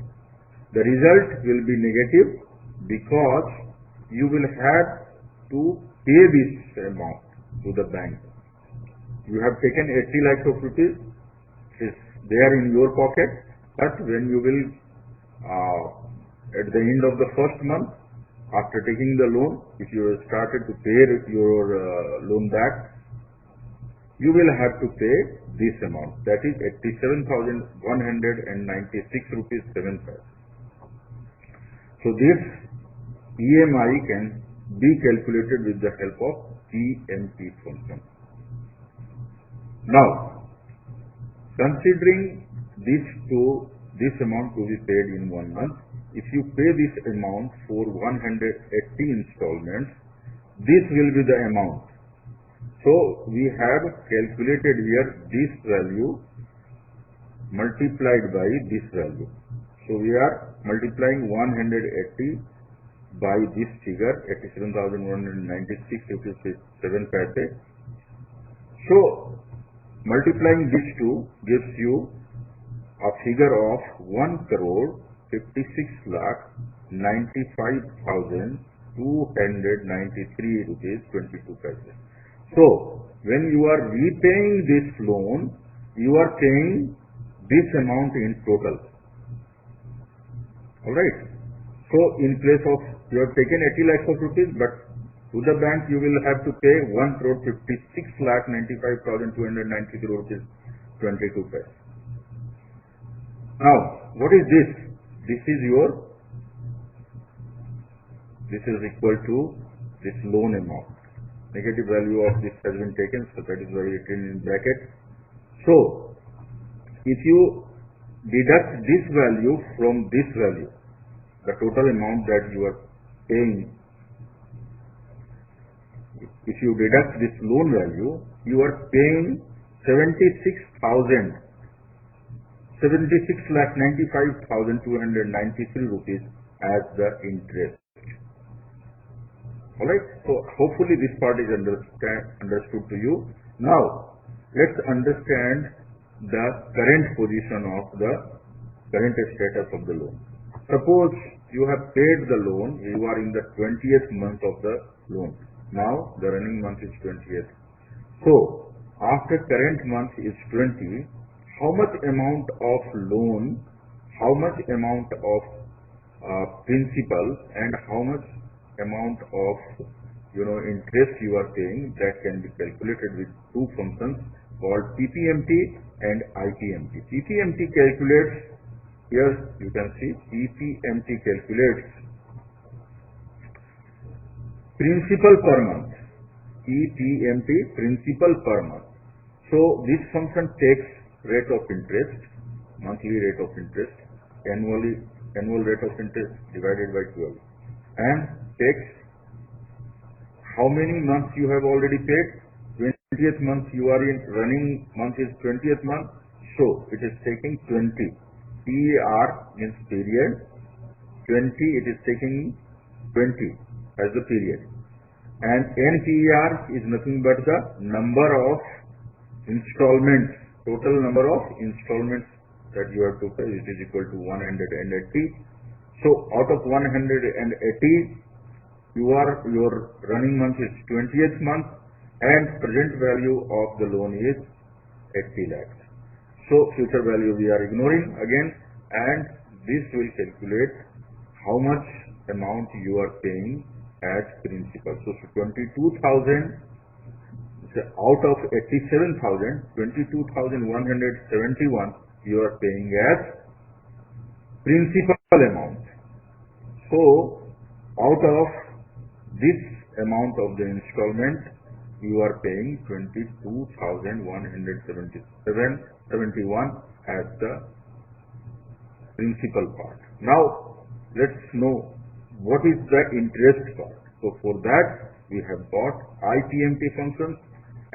The result will be negative because you will have to pay this amount to the bank. You have taken 80 lakhs of rupees, is there in your pocket, but when you will at the end of the first month, after taking the loan, if you have started to pay your loan back, you will have to pay this amount, that is 87,196 rupees 7 paise. So this EMI can be calculated with the help of PMT function. Now, considering this amount to be paid in 1 month, if you pay this amount for 180 installments, this will be the amount. So we have calculated here this value multiplied by this value. So we are multiplying 180 by this figure, 87,196 rupees 7 paise. So multiplying these two gives you a figure of 1,56,95,293 rupees 22 paise. So when you are repaying this loan, you are paying this amount in total. Alright. So in place of, you have taken 80 lakhs of rupees, but to the bank you will have to pay 1,56,95,293 rupees 22 paise. Now, what is this? This is equal to this loan amount. Negative value of this has been taken, so that is why written in bracket. So, if you deduct this value from this value, the total amount that you are paying, if you deduct this loan value, you are paying 76,95,293 rupees as the interest. Alright, so hopefully this part is understood to you. Now, let's understand the current position of the current status of the loan. Suppose you have paid the loan, you are in the 20th month of the loan. Now, the running month is 20th. So, after current month is 20, how much amount of loan, how much amount of principal, and how much amount of interest you are paying, that can be calculated with two functions called PPMT and IPMT. PPMT calculates, here you can see PPMT calculates principal per month. PPMT, principal per month. So this function takes rate of interest, monthly rate of interest, annual rate of interest divided by 12, and takes how many months you have already paid. 20th month you are in, running month is 20th month, so it is taking 20. PER means period, 20 it is taking 20 as the period, and NPER is nothing but the number of installments, total number of installments that you have to pay, which is equal to 180. So out of 180, your running month is 20th month, and present value of the loan is 80 lakhs. So future value we are ignoring again, and this will calculate how much amount you are paying as principal. So 22,000 out of 87,000, 22,171 you are paying as principal amount. So out of this amount of the installment, you are paying 22,171 as the principal part. Now let's know what is the interest part. So for that we have got IPMT functions,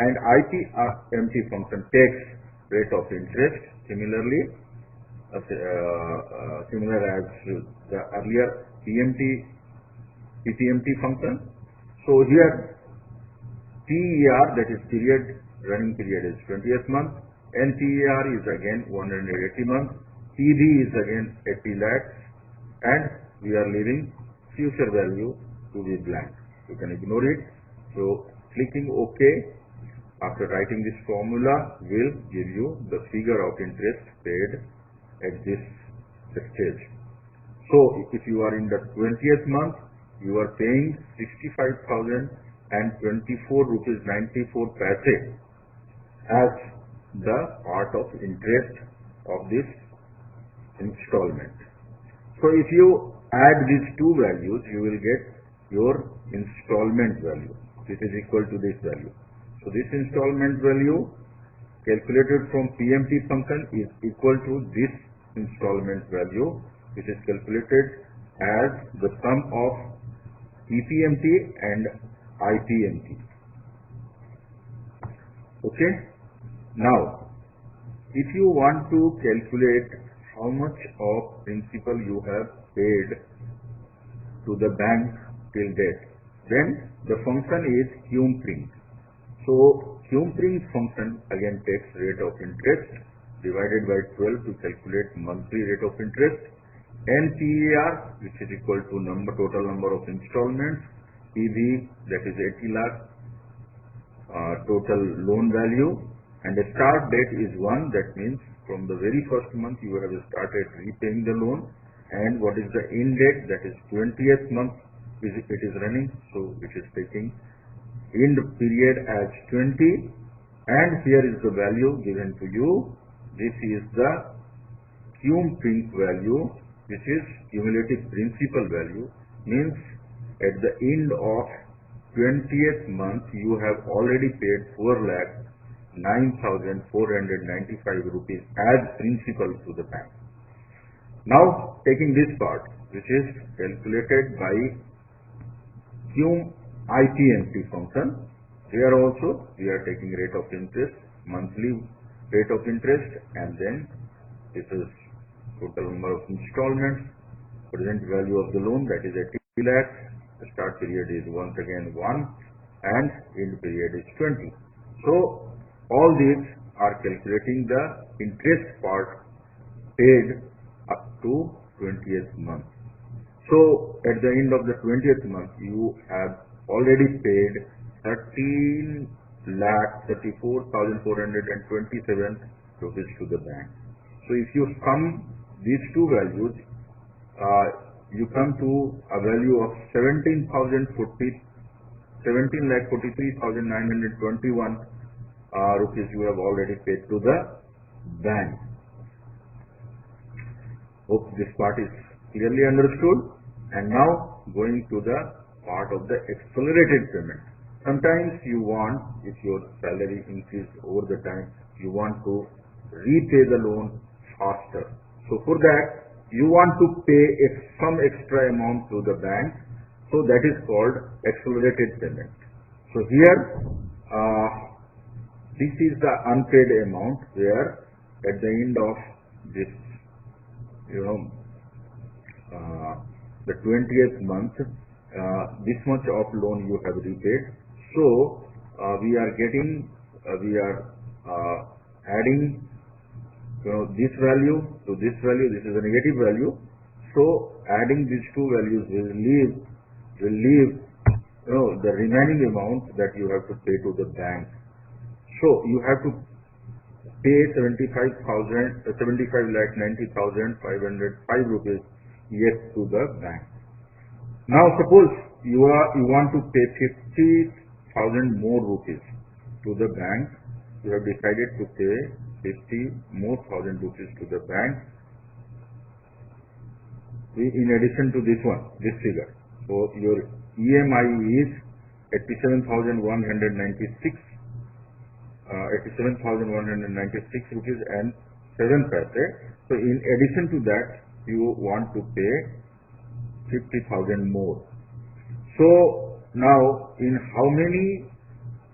and IPMT function takes rate of interest similar as the earlier PPMT function. So here PER, that is period, running period is 20th month, NPER is again 180 months, PD is again 80 lakhs, and we are leaving future value to be blank. You can ignore it. So clicking OK after writing this formula will give you the figure of interest paid at this stage. So if you are in the 20th month, you are paying 65,024 rupees 94 paise as the part of interest of this installment. So if you add these two values, you will get your installment value, which is equal to this value. So this installment value calculated from PMT function is equal to this installment value, which is calculated as the sum of EPMT and IPMT. Okay. Now, if you want to calculate how much of principal you have paid to the bank till date, then the function is cum_print. So cum_print function again takes rate of interest divided by 12 to calculate monthly rate of interest, NPAR, which is equal to total number of installments, PV, that is 80 lakh, total loan value, and the start date is 1, that means from the very first month you have started repaying the loan, and what is the end date, that is 20th month it is running, so it is taking end period as 20, and here is the value given to you. This is the cum_print value, which is cumulative principal value, means at the end of 20th month you have already paid 4,09,495 rupees as principal to the bank. Now taking this part, which is calculated by cum_IPMT function, here also we are taking rate of interest, monthly rate of interest, and then this is total number of installments, present value of the loan, that is 80 lakhs, the start period is once again 1, and end period is 20. So all these are calculating the interest part paid up to 20th month. So at the end of the 20th month you have already paid 13,34,427 rupees to the bank. So if you sum these two values, you come to a value of 17,43,921 rupees you have already paid to the bank. Hope this part is clearly understood. And now going to the part of the accelerated payment. Sometimes you want, if your salary increased over the time, you want to repay the loan faster. So for that, you want to pay some extra amount to the bank. So that is called accelerated payment. So here, this is the unpaid amount where at the end of this, the 20th month, this much of loan you have repaid. So we are adding this value to this value. This is a negative value. So adding these two values will leave the remaining amount that you have to pay to the bank. So you have to pay 75,90,505 rupees yet to the bank. Now suppose you want to pay 50,000 more rupees to the bank. You have decided to pay 50,000 more rupees to the bank in addition to this one, this figure. So your EMI is 87,196 rupees and 7 paise. So in addition to that, you want to pay 50,000 more. So now in how many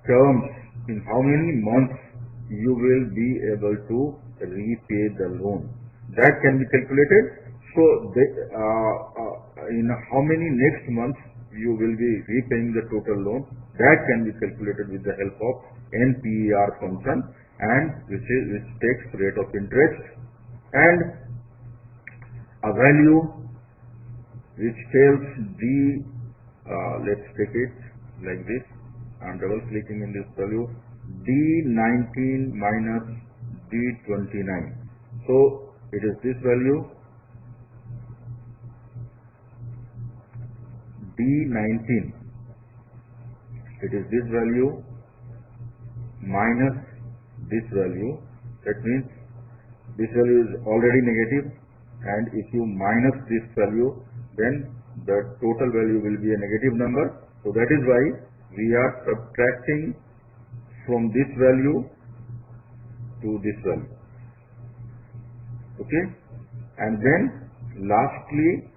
terms, in how many months you will be able to repay the loan, that can be calculated. So in how many next months you will be repaying the total loan, that can be calculated with the help of NPAR function, and which takes rate of interest and a value which tells let's take it like this. I'm double clicking in this value, D19 minus D29. So it is this value, D19. It is this value minus this value, that means this value is already negative, and if you minus this value, then the total value will be a negative number. So that is why we are subtracting from this value to this value. Okay, and then lastly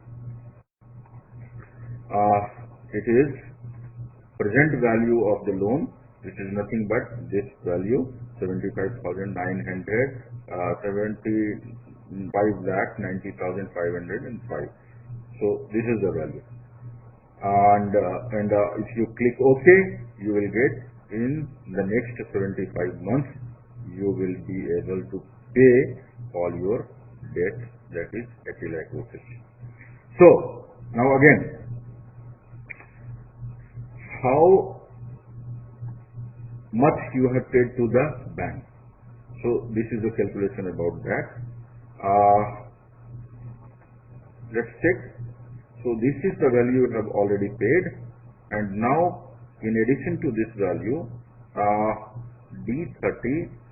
it is present value of the loan, which is nothing but this value, 75,990,505. So this is the value, and if you click OK, you will get in the next 75 months you will be able to pay all your debt, that is 80 lakh rupees. So now again, how much you have paid to the bank. So this is the calculation about that. Let's check. So this is the value you have already paid, and now in addition to this value, D30,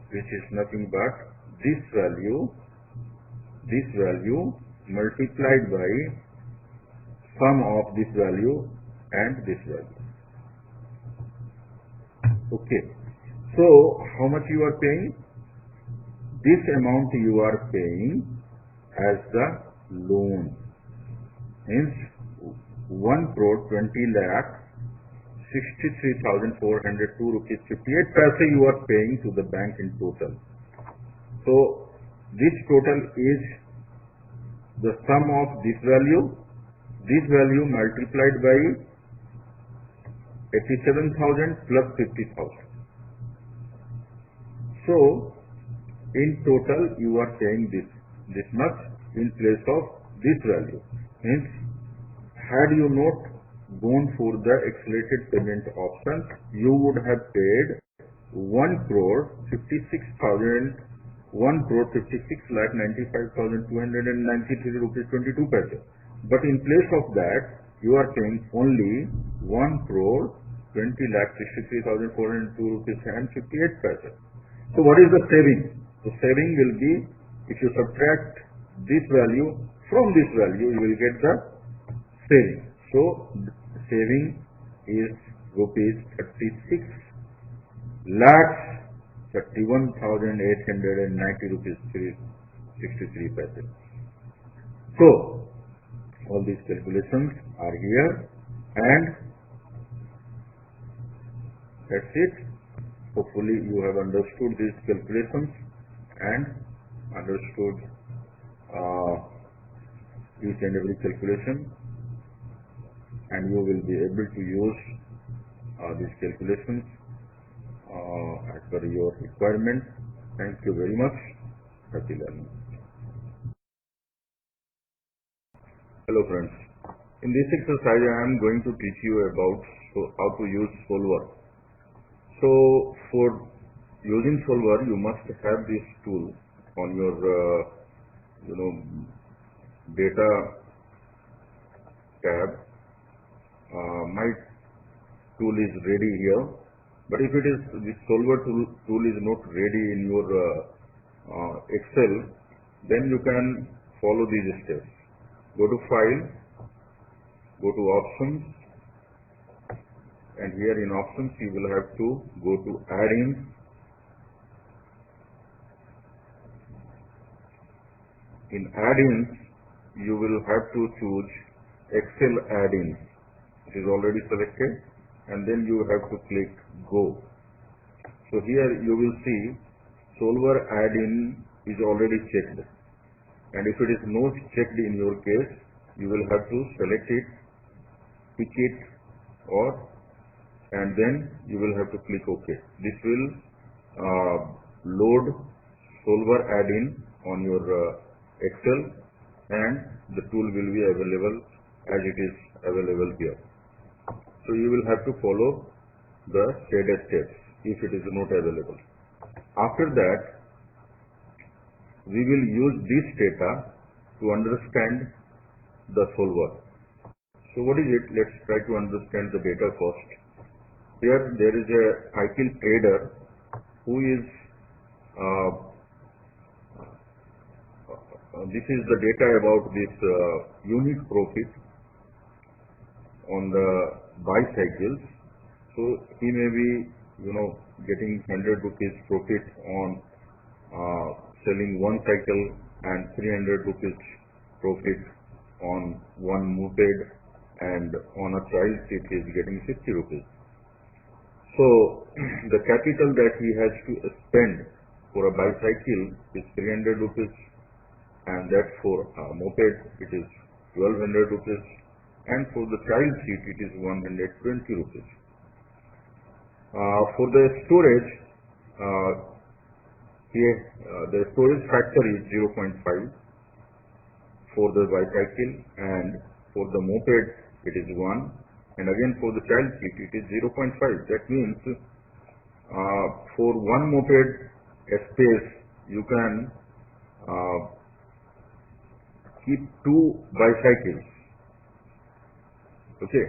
which is nothing but this value multiplied by sum of this value and this value. Okay, so how much you are paying? This amount you are paying as the loan, means 1 crore 20 lakh 63,402 rupees 58 paise you are paying to the bank in total. So this total is the sum of this value multiplied by 87,000 plus 50,000. So in total you are paying this much in place of this value. Hence, had you not gone for the accelerated payment option, you would have paid 1 crore 56 lakh 95,293 rupees 22 paise. But in place of that, you are paying only 1 crore 20 lakh 63,402 rupees and 58 paise. So what is the saving? The saving will be, if you subtract this value from this value, you will get the saving. So saving is rupees 36 lakhs 31,890 rupees 63 paise. So all these calculations are here, and that's it. Hopefully you have understood these calculations and understood each and every calculation, and you will be able to use these calculations as per your requirement. Thank you very much. Happy learning. Hello friends. In this exercise I am going to teach you about how to use Solver. So for using Solver, you must have this tool on your data tab. My tool is ready here, but if this Solver tool is not ready in your Excel, then you can follow these steps. Go to File, go to Options, and here in Options you will have to go to Add-ins. In Add-ins, you will have to choose Excel Add-ins. It is already selected, and then you have to click Go. So here you will see Solver Add-in is already checked, and if it is not checked in your case, you will have to select it, pick it, and then you will have to click OK. This will load Solver Add-in on your Excel, and the tool will be available as it is available here. So you will have to follow the said steps if it is not available. After that, we will use this data to understand the Solver. So what is it? Let's try to understand the data first. Here there is a cycle trader who is uh, this is the data about this unit profit on the bicycles. So he may be, getting 100 rupees profit on selling one cycle and 300 rupees profit on one moped, and on a child seat he is getting 50 rupees. So the capital that he has to spend for a bicycle is 300 rupees, and that for a moped it is 1200 rupees, and for the child seat it is 120 rupees. For the storage, here the storage factor is 0.5 for the bicycle, and for the moped it is 1, and again for the child seat it is 0.5. That means for one moped space you can keep 2 bicycles. Okay,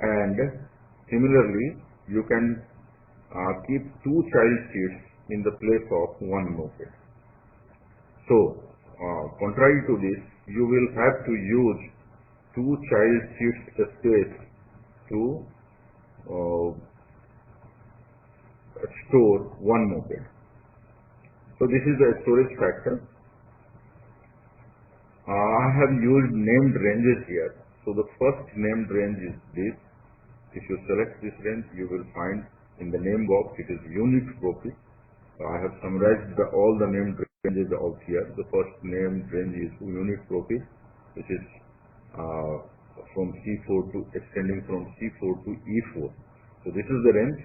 and similarly you can keep 2 child seats in the place of one moped. So contrary to this, you will have to use 2 child seats space to store one moped. So this is the storage factor. I have used named ranges here. So the first named range is this. If you select this range, you will find in the name box it is unit profit. I have summarized all the named ranges out here. The first named range is unit profit, which is from C4 to extending from C4 to E4. So this is the range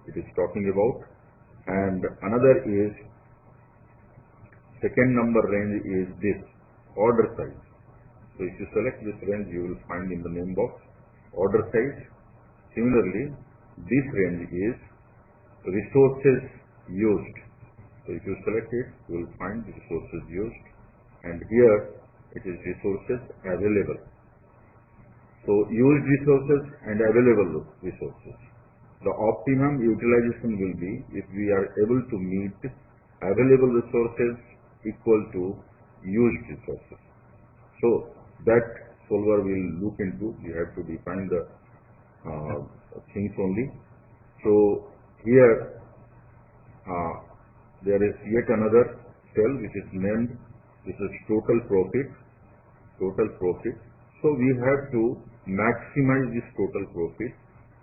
it is talking about. And another is, second number range is this, order size. So if you select this range, you will find in the name box order size. Similarly, this range is resources used. So if you select it, you will find the resources used, and here it is resources available. So used resources and available resources. The optimum utilization will be if we are able to meet available resources equal to used resources. So that solver will look into. You have to define the things only. So here there is yet another cell which is named, this is total profit. Total profit. So we have to maximize this total profit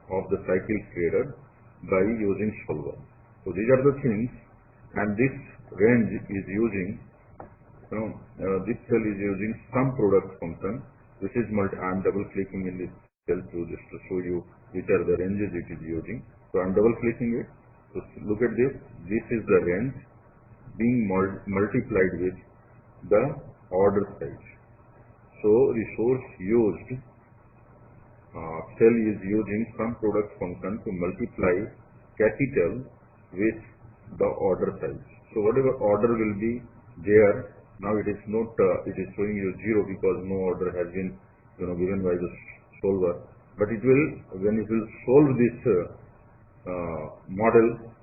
of the cycle trader by using solver. So these are the things, and this range is using, this cell is using some product function, which is I am double clicking in this cell just to show you which are the ranges it is using. So I am double clicking it. So look at this. This is the range being multiplied with the order size. So resource used, cell is using some product function to multiply capital with the order size. So whatever order will be there, now it is not, it is showing you 0 because no order has been given by the solver. But it will, when it will solve this model,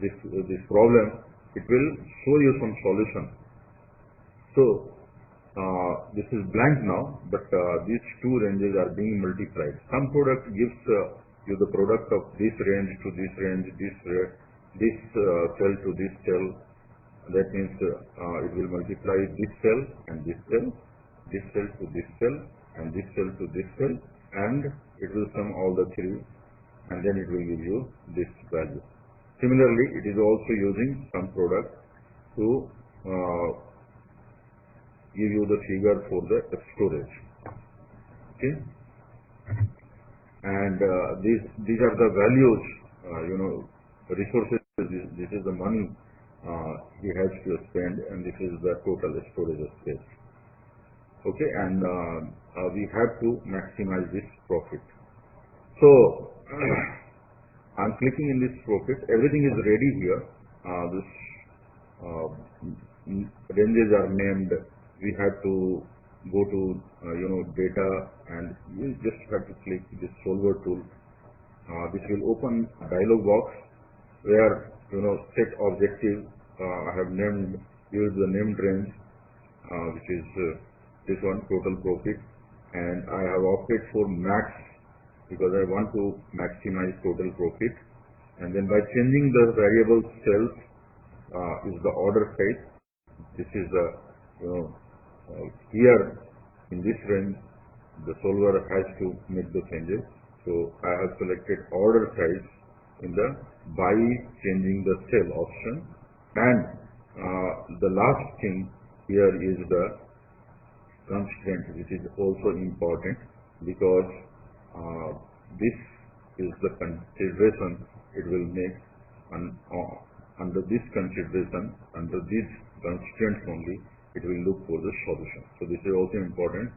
this problem, it will show you some solution. So this is blank now, but these two ranges are being multiplied. Some product gives you the product of this range to this range, this cell to this cell. That means it will multiply this cell and this cell to this cell, and this cell to this cell, and it will sum all the three, and then it will give you this value. Similarly, it is also using some product to give you the figure for the storage. Okay, and these are the values, resources. This is the money he has to spend, and this is the total storage space. Okay, and we have to maximize this profit. So I'm clicking in this profit. Everything is ready here. This ranges are named. We have to go to data, and you just have to click this solver tool. This will open a dialog box where set objective. I have used the named range, which is this one, total profit, and I have opted for max because I want to maximize total profit. And then by changing the variable cells is the order size. This is the here in this range the solver has to make the changes. So I have selected order size in the by changing the cell option, and the last thing here is the constraint, which is also important because this is the consideration it will make under this consideration, under these constraints only it will look for the solution. So this is also important.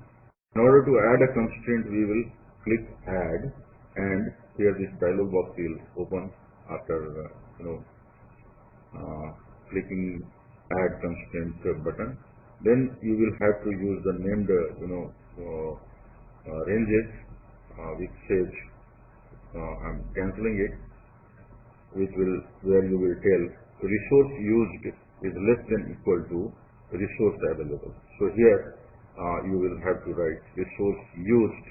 In order to add a constraint, we will click add, and here this dialog box will open after clicking add constraint button. Then you will have to use the named ranges, which says I'm cancelling it, where you will tell resource used is less than equal to resource available. So here you will have to write resource used,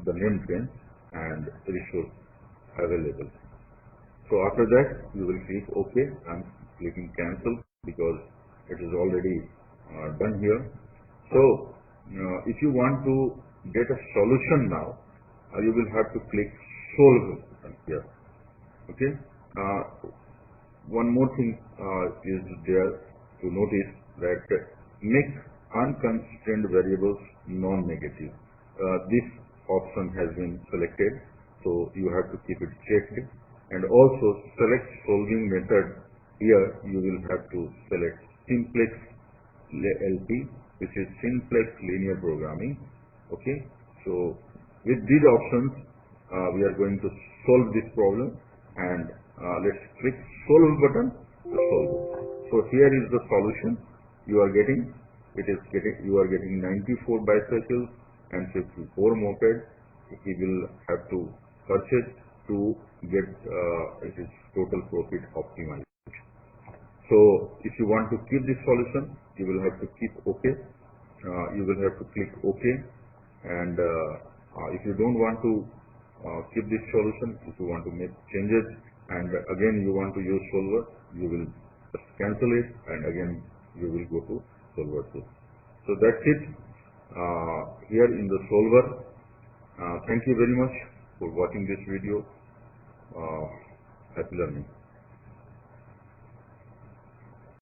the named range, and resource available. So after that you will click OK. I'm clicking cancel because it is already done here. So if you want to get a solution now, you will have to click solve button here. Okay. One more thing is there to notice, that make unconstrained variables non-negative. This option has been selected, so you have to keep it checked. And also select solving method. Here you will have to select simplex LP, which is simplex linear programming. Okay. So with these options we are going to solve this problem, and let's click solve button to solve it. So here is the solution you are getting. You are getting 94 bicycles and 54 mopeds. He will have to purchase to get his total profit optimized. So if you want to keep this solution, you will have to keep OK. You will have to click OK. And if you don't want to keep this solution, if you want to make changes and again you want to use solver, you will just cancel it, and again you will go to solver 2. So that's it here in the solver. Thank you very much for watching this video. Happy learning.